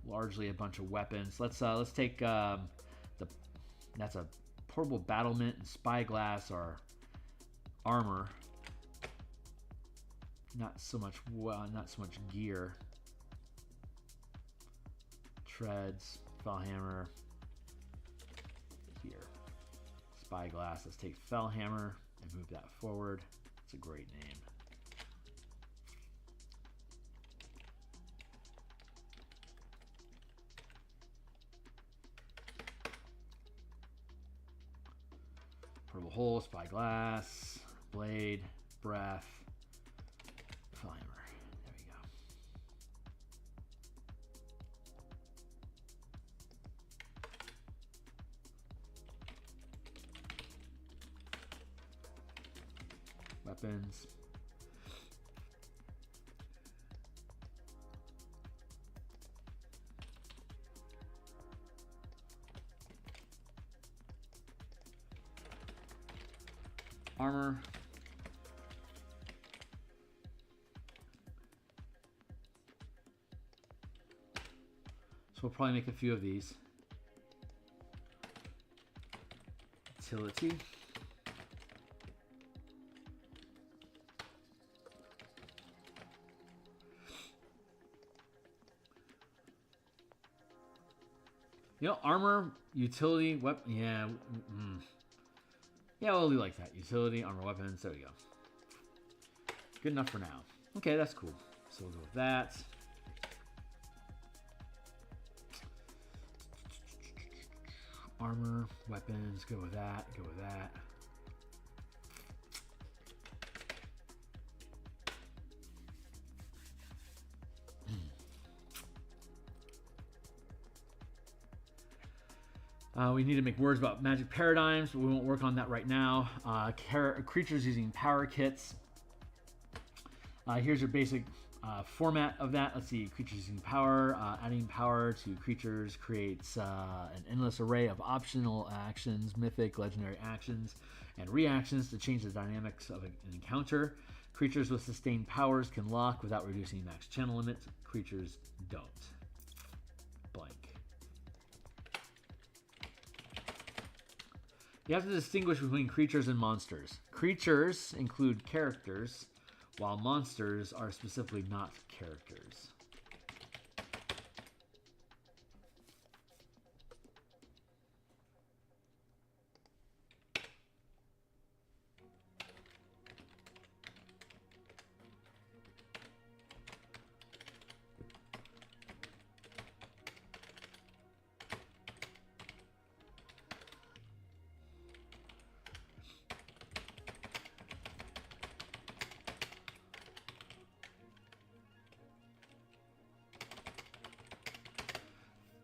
largely a bunch of weapons. Let's take that's a portable battlement and spyglass or armor. Not so much gear. Treads, Fellhammer. Here. Spyglass. Let's take Fellhammer and move that forward. It's a great name. Purple Hole, Spyglass, Blade, Breath, Fellhammer. There we go. weapons. Armor. So we'll probably make a few of these. Utility. You know, armor, utility, weapon. Yeah. Yeah, we'll leave like that. Utility, armor, weapons. There we go. Good enough for now. Okay, that's cool. So we'll go with that. Armor, weapons, go with that, go with that. We need to make words about magic paradigms, but we won't work on that right now. Creatures using power kits. Here's your basic format of that. Let's see, creatures using power. Adding power to creatures creates an endless array of optional actions, mythic, legendary actions, and reactions to change the dynamics of an encounter. Creatures with sustained powers can lock without reducing max channel limits. Creatures don't. Blank. You have to distinguish between creatures and monsters. Creatures include characters, while monsters are specifically not characters.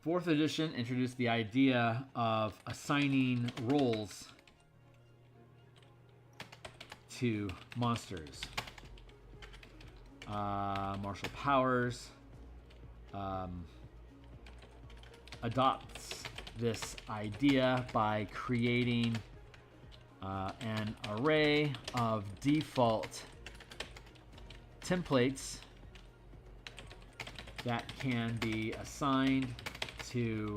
Fourth edition introduced the idea of assigning roles to monsters. Martial powers adopts this idea by creating an array of default templates that can be assigned to,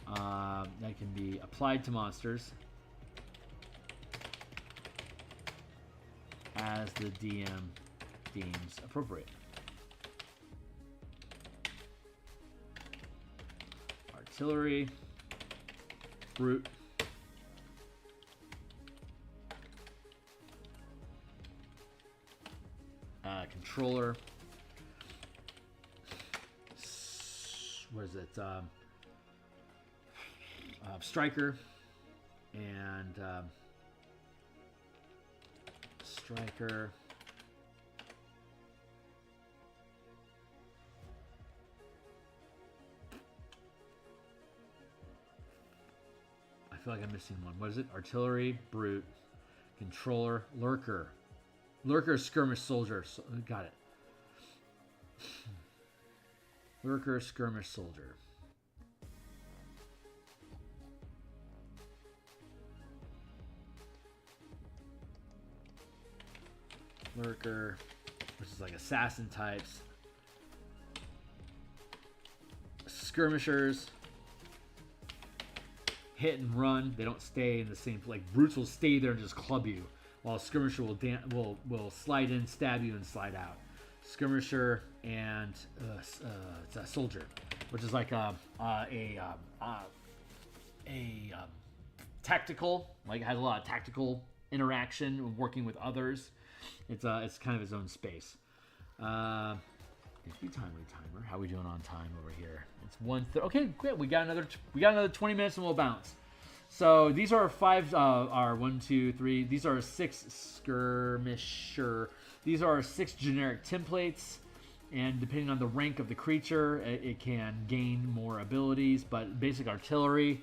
that can be applied to monsters as the DM deems appropriate. Artillery, brute, controller, what is it? Striker and striker. I feel like I'm missing one. What is it? Artillery, brute, controller, lurker. Lurker, skirmish soldier. Got it. Lurker, skirmish soldier. Lurker, which is like assassin types. Skirmishers. Hit and run. They don't stay in the same. Like brutes will stay there and just club you, while a skirmisher will slide in, stab you, and slide out. Skirmisher and it's a soldier, which is like a tactical. Like it has a lot of tactical interaction, working with others. It's kind of its own space. Timer. How are we doing on time over here? It's 1:30. Okay, great. We got another 20 minutes and we'll bounce. So these are one, two, three. These are 6 skirmisher. These are 6 generic templates, and depending on the rank of the creature, it can gain more abilities. But basic artillery.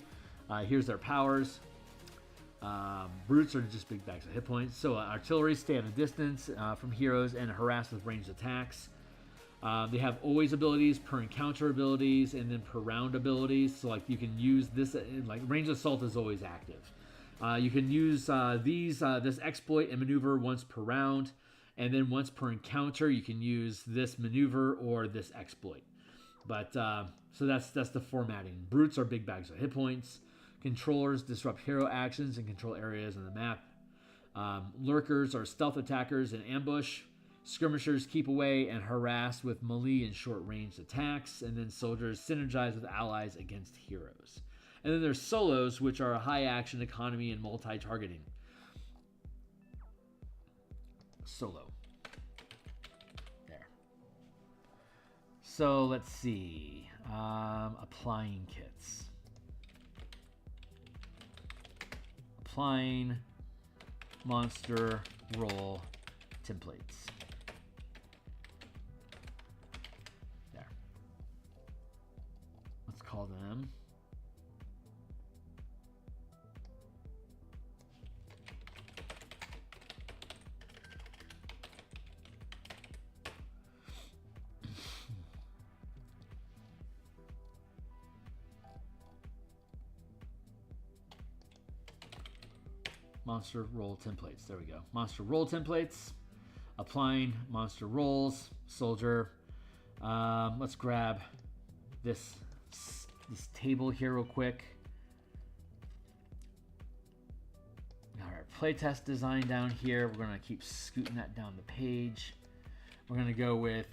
Here's their powers. Brutes are just big bags of hit points. So artillery stay at a distance from heroes and harass with ranged attacks. They have always abilities, per encounter abilities, and then per round abilities. So like you can use this, like ranged assault is always active. You can use this exploit and maneuver once per round, and then once per encounter you can use this maneuver or this exploit. But so that's the formatting. Brutes are big bags of hit points. Controllers disrupt hero actions and control areas on the map. Lurkers are stealth attackers in ambush. Skirmishers keep away and harass with melee and short-ranged attacks. And then soldiers synergize with allies against heroes. And then there's solos, which are a high-action economy and multi-targeting. Solo. There. So let's see. Applying kits. Applying monster roll templates. There. Let's call them monster roll templates. There we go. Monster roll templates. Applying monster rolls. Soldier. Let's grab this table here real quick. Got our playtest design down here. We're going to keep scooting that down the page. We're going to go with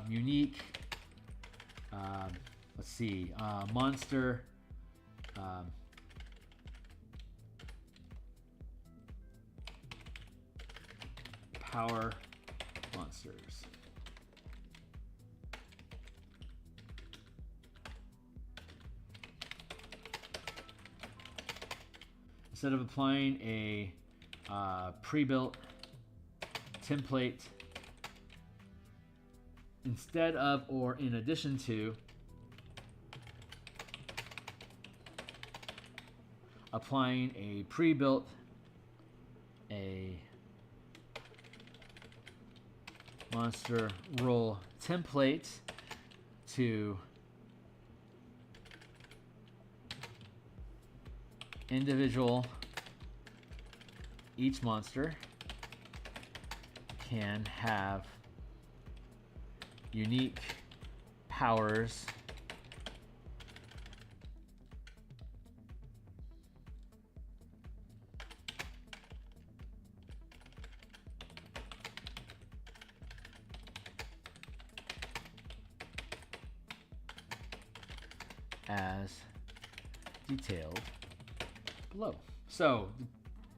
unique. Let's see. Monster. Power monsters. Instead of applying a pre-built template, instead of or in addition to applying a pre-built monster roll template to individual, each monster can have unique powers as detailed below. So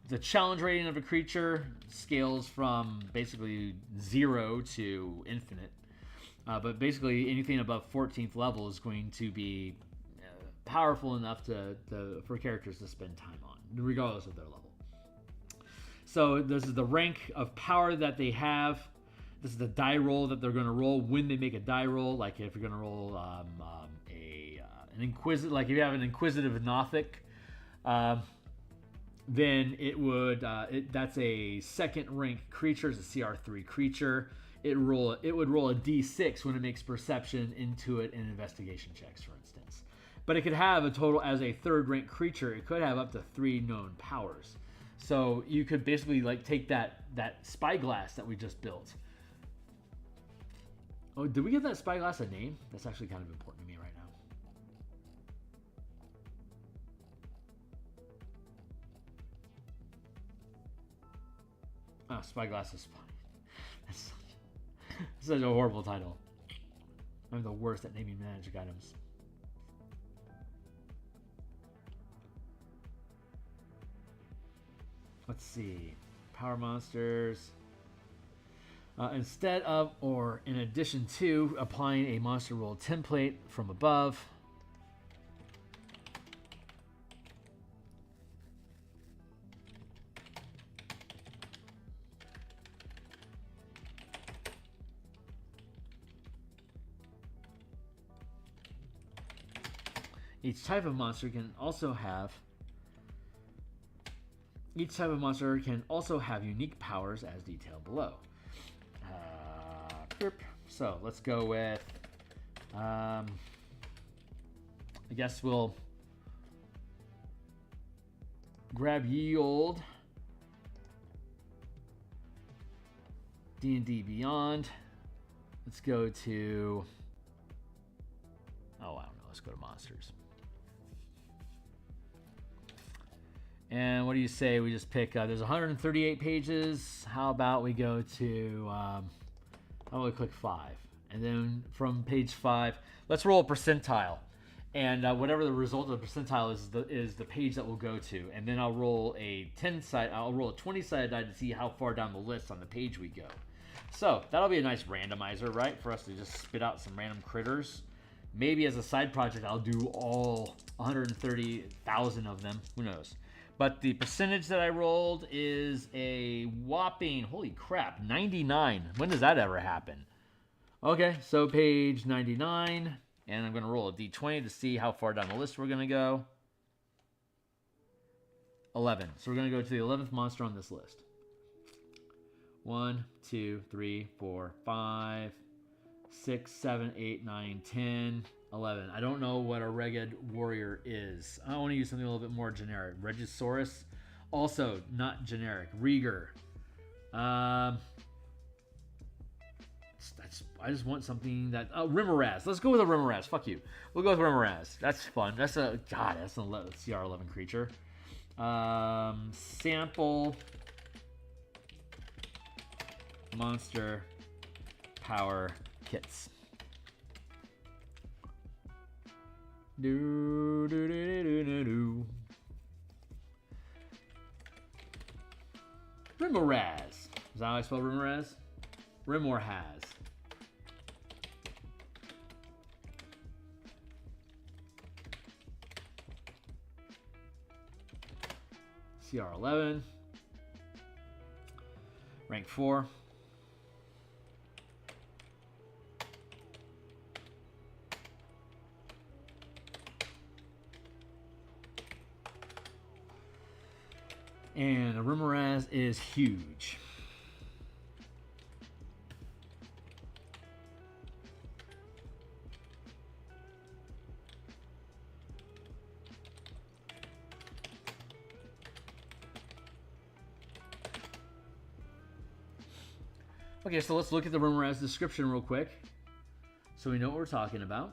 the challenge rating of a creature scales from basically 0 to infinite, but basically anything above 14th level is going to be powerful enough for characters to spend time on, regardless of their level. So this is the rank of power that they have. This is the die roll that they're going to roll when they make a die roll. Like if you're going to roll an inquisitive, like if you have an inquisitive Nothic, then it would that's a second rank creature. It's a CR3 creature. It would roll a D6 when it makes perception, intuit, and investigation checks, for instance. But it could have a total, as a third rank creature, it could have up to 3 known powers. So you could basically like take that spyglass that we just built. Oh, did we give that spyglass a name? That's actually kind of important to me right now. Oh, spyglass is funny. That's such a horrible title. I'm the worst at naming magic items. Let's see. Power monsters. Instead of or in addition to applying a monster roll template from above, each type of monster can also have Each type of monster can also have unique powers as detailed below. So let's go with, I guess we'll grab ye old D&D Beyond. Let's go to, oh, I don't know, let's go to monsters. And what do you say we just pick, there's 138 pages. How about we go to, how about we click 5? And then from page 5, let's roll a percentile. And whatever the result of the percentile is the page that we'll go to. And then I'll roll a 20-sided die to see how far down the list on the page we go. So that'll be a nice randomizer, right? For us to just spit out some random critters. Maybe as a side project, I'll do all 130,000 of them. Who knows? But the percentage that I rolled is a whopping, holy crap, 99. When does that ever happen? Okay, so page 99. And I'm going to roll a d20 to see how far down the list we're going to go. 11. So we're going to go to the 11th monster on this list. 1, 2, 3, 4, 5, 6, 7, 8, 9, 10, 11. I don't know what a Reged warrior is. I want to use something a little bit more generic. Regisaurus, also not generic. Rieger. I just want something that... Rimmeraz. Let's go with a Rimmeraz. Fuck you. We'll go with Rimmeraz. That's fun. That's a... God, that's a CR11 creature. Sample... monster power kits. Do do do do do do. Rimmeraz. Is that how I spell Rimmeraz? Rimmeraz. CR11. Rank 4. And a Rimmeraz is huge. Okay, so let's look at the Rimmeraz description real quick so we know what we're talking about.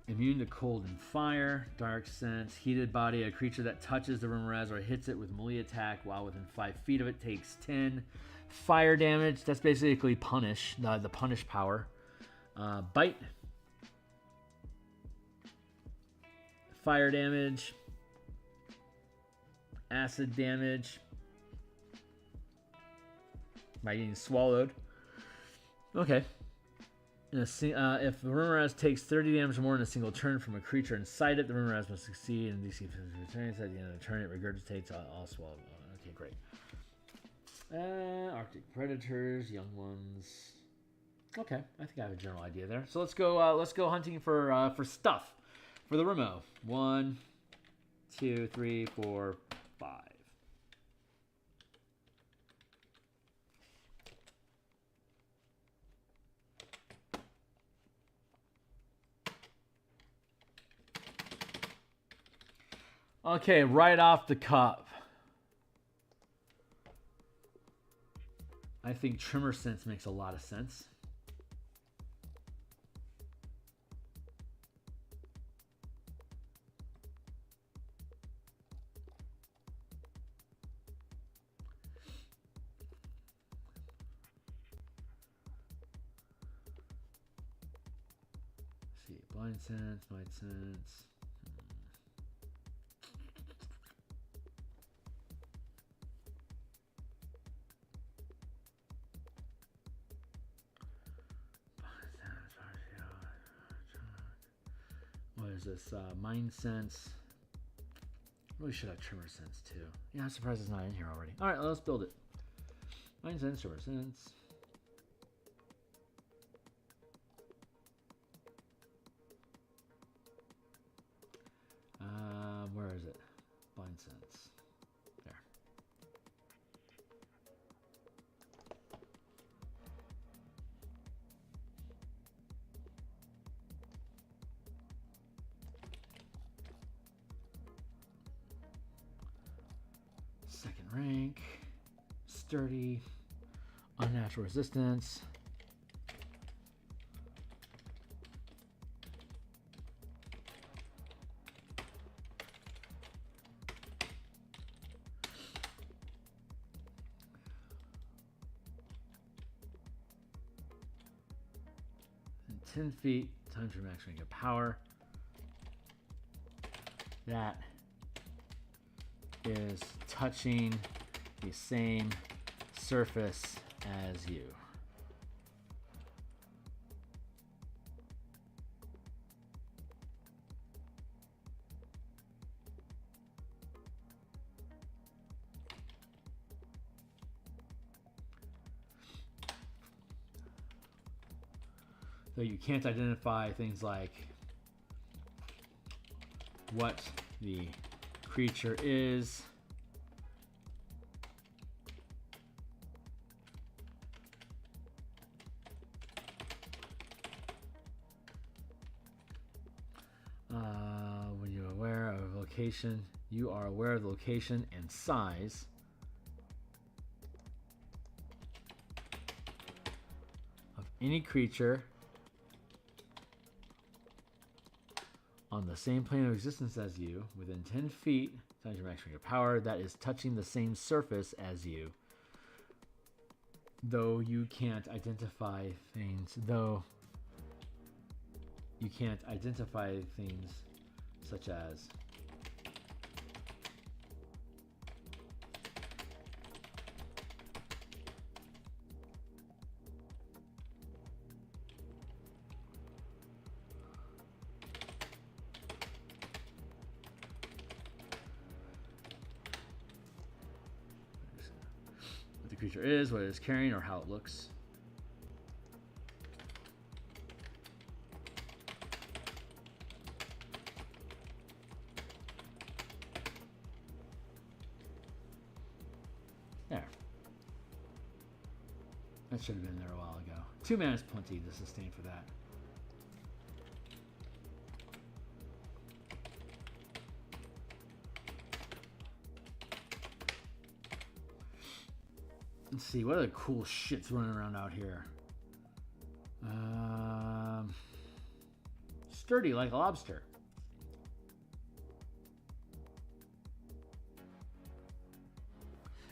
Immune to cold and fire, dark sense, heated body. A creature that touches the Rimmeraz or hits it with melee attack while within 5 feet of it takes 10 fire damage. That's basically punish, the punish power. Bite, fire damage, acid damage by getting swallowed. Okay. If the Rimmeraz takes 30 damage or more in a single turn from a creature inside it, the Rimmeraz must succeed in DC 50 returns. At the end of the turn, it regurgitates all swallowed. Okay, great. Arctic predators, young ones. Okay, I think I have a general idea there. So let's go hunting for stuff for the Rimo. 1, 2, 3, 4, 5. Okay, right off the cup, I think Tremor Sense makes a lot of sense. Let's see, Blind Sense, Might Sense. What is this? Mind Sense. Really should have Tremor Sense too. Yeah, I'm surprised it's not in here already. All right, let's build it. Mind Sense, Tremor Sense. Where is it? Bind sense. There. Second rank. Sturdy. Unnatural resistance. And 10 feet, time to max rank of power. That is touching the same surface as you. Though you can't identify things like what the creature is. When you're aware of location, you are aware of the location and size of any creature on the same plane of existence as you, within 10 feet, times your max rank of power, that is touching the same surface as you. Though you can't identify things, such as what the creature is, what it is carrying, or how it looks. There. That should have been there a while ago. 2 mana is plenty to sustain for that. Let's see, what other cool shit's running around out here? Sturdy like a lobster.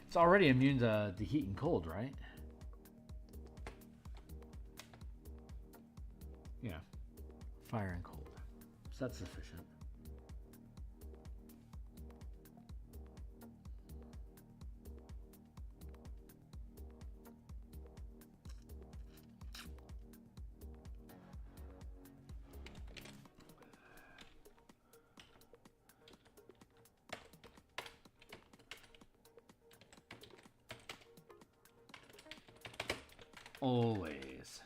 It's already immune to the heat and cold, right? Yeah. Fire and cold. So that's sufficient. Always.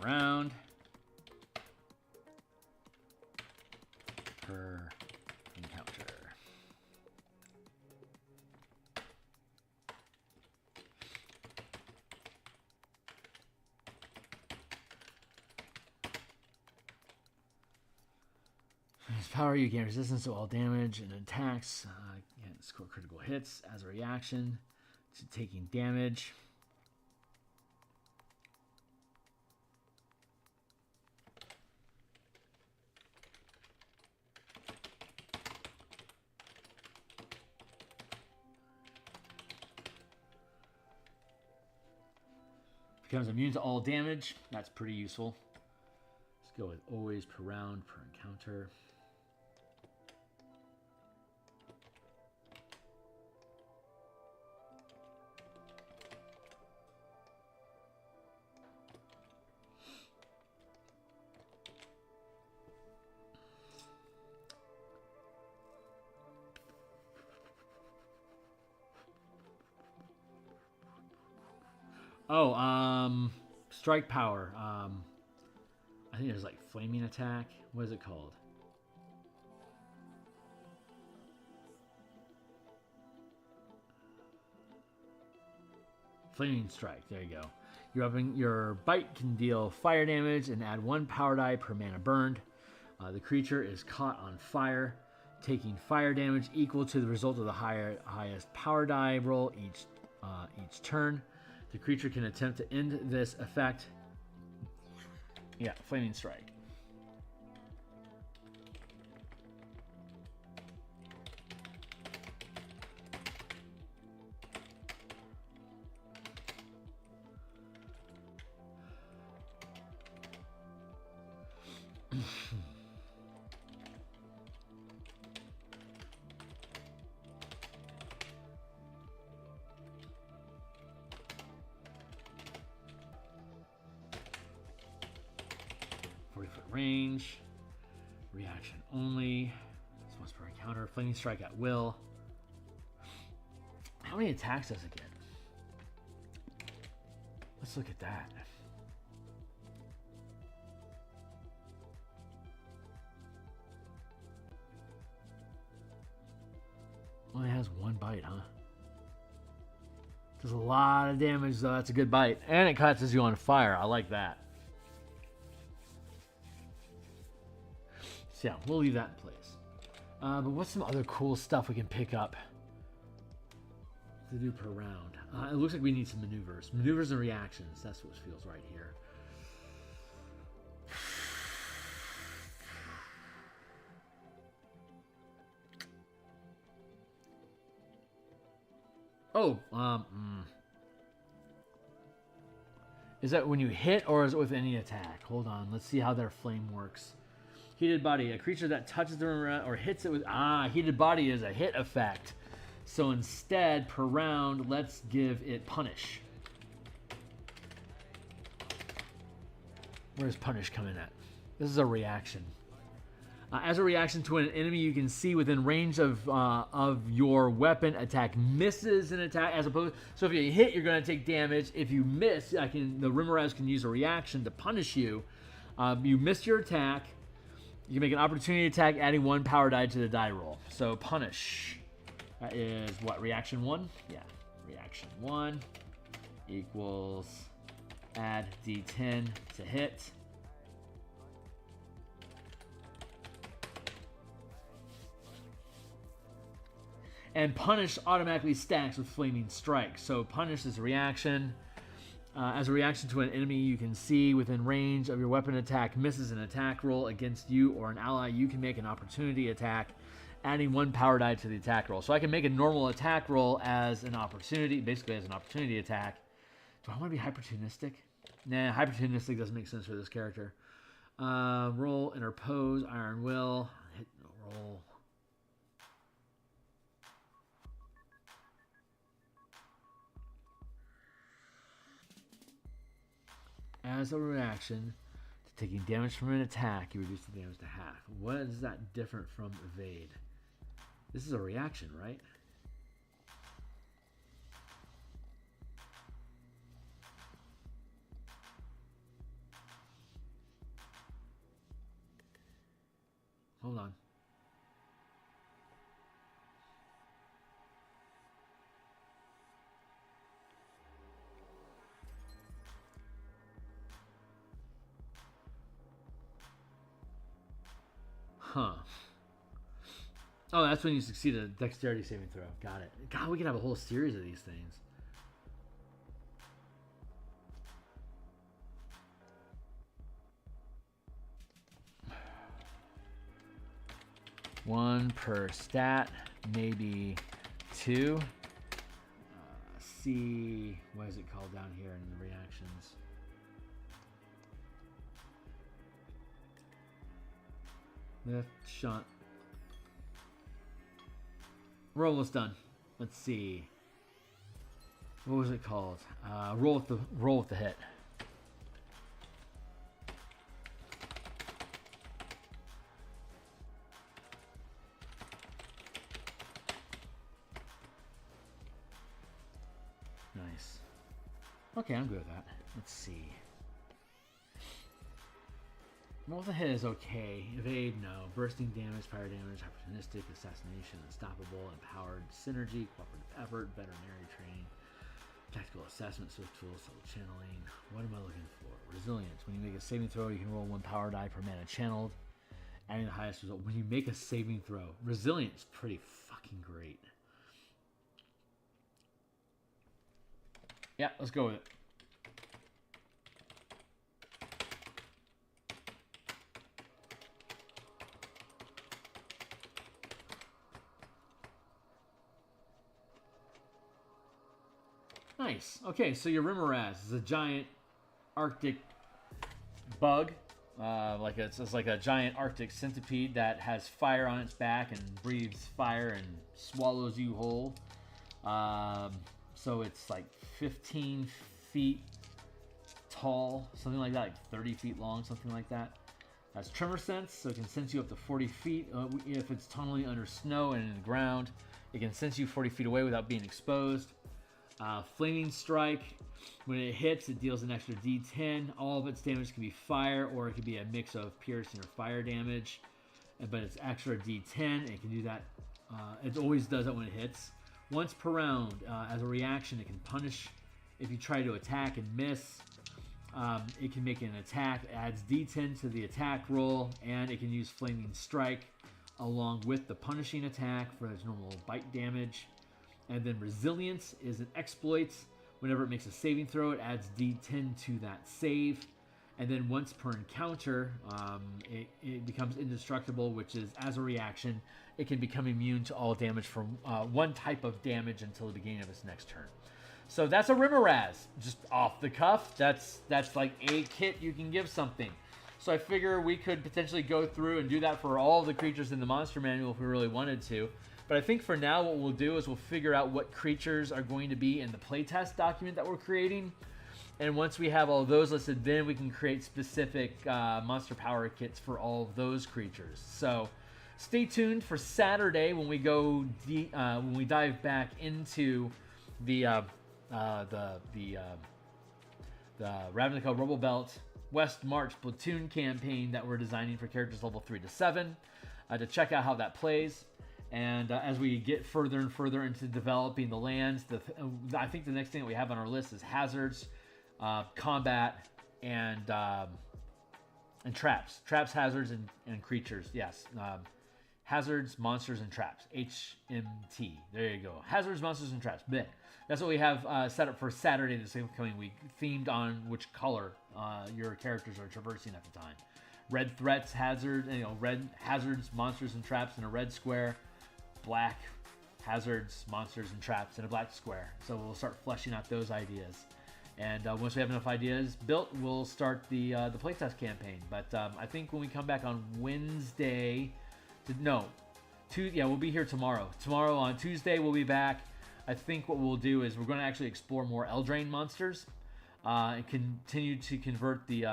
Around. Per encounter. His power, you gain resistance to all damage and attacks. You can score critical hits as a reaction to taking damage. Becomes immune to all damage. That's pretty useful. Let's go with always per round per encounter. Oh, strike power. I think there's like flaming attack. What is it called? Flaming strike. There you go. Your bite can deal fire damage and add 1 power die per mana burned. The creature is caught on fire, taking fire damage equal to the result of the highest power die roll each turn. The creature can attempt to end this effect. Yeah, flaming strike. Range, reaction only. It's once per encounter. Flaming strike at will. How many attacks does it get? Let's look at that. Only has 1 bite, huh? Does a lot of damage, though. That's a good bite, and it catches you on fire. I like that. So yeah, we'll leave that in place. But what's some other cool stuff we can pick up to do per round? It looks like we need some maneuvers. Maneuvers and reactions. That's what feels right here. Oh, is that when you hit or is it with any attack? Hold on, let's see how their flame works. Heated body, a creature that touches the room or hits it with... heated body is a hit effect. So instead, per round, let's give it punish. Where's punish coming at? This is a reaction. As a reaction to an enemy you can see within range of your weapon, attack misses an attack as opposed... So if you hit, you're going to take damage. If you miss, the Rimmerez can use a reaction to punish you. You miss your attack. You can make an opportunity attack, adding 1 power die to the die roll. So punish. That is what? Reaction 1? Yeah. Reaction 1 equals add D10 to hit. And punish automatically stacks with flaming strike. So punish is a reaction. As a reaction to an enemy you can see within range of your weapon attack misses an attack roll against you or an ally, you can make an opportunity attack, adding 1 power die to the attack roll. So I can make a normal attack roll as an opportunity, basically as an opportunity attack. Do I want to be hypertunistic? Nah, hypertunistic doesn't make sense for this character. Roll, interpose, iron will, hit, roll. As a reaction to taking damage from an attack, you reduce the damage to half. What is that different from evade? This is a reaction, right? Hold on. Huh. Oh, that's when you succeed a dexterity saving throw. Got it. God, we could have a whole series of these things. One per stat, maybe 2. See, what is it called down here in the reactions? Lift, shunt. We're almost done. Let's see. What was it called? Roll with the hit. Nice. Okay, I'm good with that. Let's see. Roll the hit is okay. Evade, no. Bursting damage, fire damage, opportunistic, assassination, unstoppable, empowered, synergy, cooperative effort, veterinary training, tactical assessment, swift tools, soul channeling. What am I looking for? Resilience. When you make a saving throw, you can roll 1 power die per mana channeled, adding the highest result. When you make a saving throw, resilience, pretty fucking great. Yeah, let's go with it. Nice. Okay, so your Rimmeraz is a giant Arctic bug. It's like a giant Arctic centipede that has fire on its back and breathes fire and swallows you whole. So it's like 15 feet tall, something like that, like 30 feet long, something like that. Has tremor sense, so it can sense you up to 40 feet. If it's tunneling under snow and in the ground, it can sense you 40 feet away without being exposed. Flaming Strike, when it hits, it deals an extra D10. All of its damage can be fire, or it could be a mix of piercing or fire damage. But it's extra D10. It can do that. It always does that when it hits. Once per round, as a reaction, it can punish if you try to attack and miss. It can make an attack, adds D10 to the attack roll, and it can use Flaming Strike along with the punishing attack for its normal bite damage. And then Resilience is an exploit. Whenever it makes a saving throw, it adds D10 to that save. And then once per encounter, it becomes indestructible, which is, as a reaction, it can become immune to all damage from one type of damage until the beginning of its next turn. So that's a Rimmeraz, just off the cuff. That's like a kit you can give something. So I figure we could potentially go through and do that for all the creatures in the monster manual if we really wanted to. But I think for now what we'll do is we'll figure out what creatures are going to be in the playtest document that we're creating. And once we have all those listed, then we can create specific monster power kits for all of those creatures. So stay tuned for Saturday when we go when we dive back into the Ravnica Rebel Belt West March Platoon campaign that we're designing for characters level 3 to 7 to check out how that plays. And as we get further and further into developing the lands, I think the next thing that we have on our list is hazards, combat, and traps. Traps, hazards, and creatures. Yes. Hazards, monsters, and traps. HMT. There you go. Hazards, monsters, and traps. Blech. That's what we have set up for Saturday this coming week, themed on which color your characters are traversing at the time. Red threats, red hazards, monsters, and traps in a red square. Black hazards, monsters, and traps in a black square. So we'll start fleshing out those ideas. And once we have enough ideas built, we'll start the playtest campaign. But I think when we come back on Wednesday, we'll be here tomorrow. Tomorrow on Tuesday, we'll be back. I think what we'll do is we're going to actually explore more Eldraine monsters and continue to convert the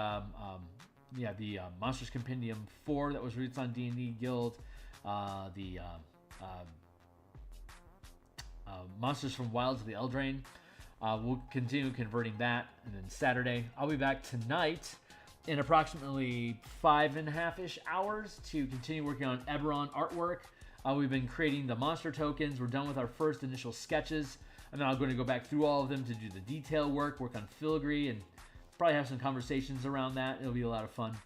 Monsters Compendium 4 that was released on DMsGuild, the Monsters from Wilds of the Eldraine. We'll continue converting that, and then Saturday I'll be back tonight in approximately 5.5-ish hours to continue working on Eberron artwork. We've been creating the monster tokens. We're done with our first initial sketches, and then I'm going to go back through all of them to do the detail work on Theurgy, and probably have some conversations around that. It'll be a lot of fun.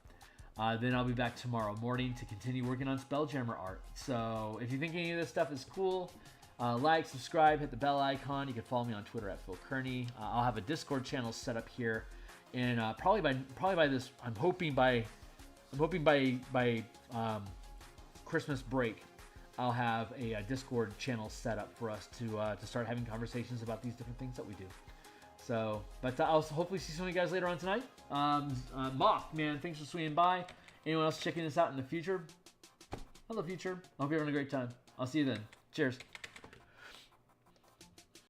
Then I'll be back tomorrow morning to continue working on Spelljammer art. So if you think any of this stuff is cool, like, subscribe, hit the bell icon. You can follow me on Twitter at Phil Kearney. I'll have a Discord channel set up here, and probably by this, I'm hoping by Christmas break, I'll have a Discord channel set up for us to start having conversations about these different things that we do. So, but I'll hopefully see some of you guys later on tonight. Moth, man, thanks for swinging by. Anyone else checking this out in the future? Hello, future. I hope you're having a great time. I'll see you then. Cheers.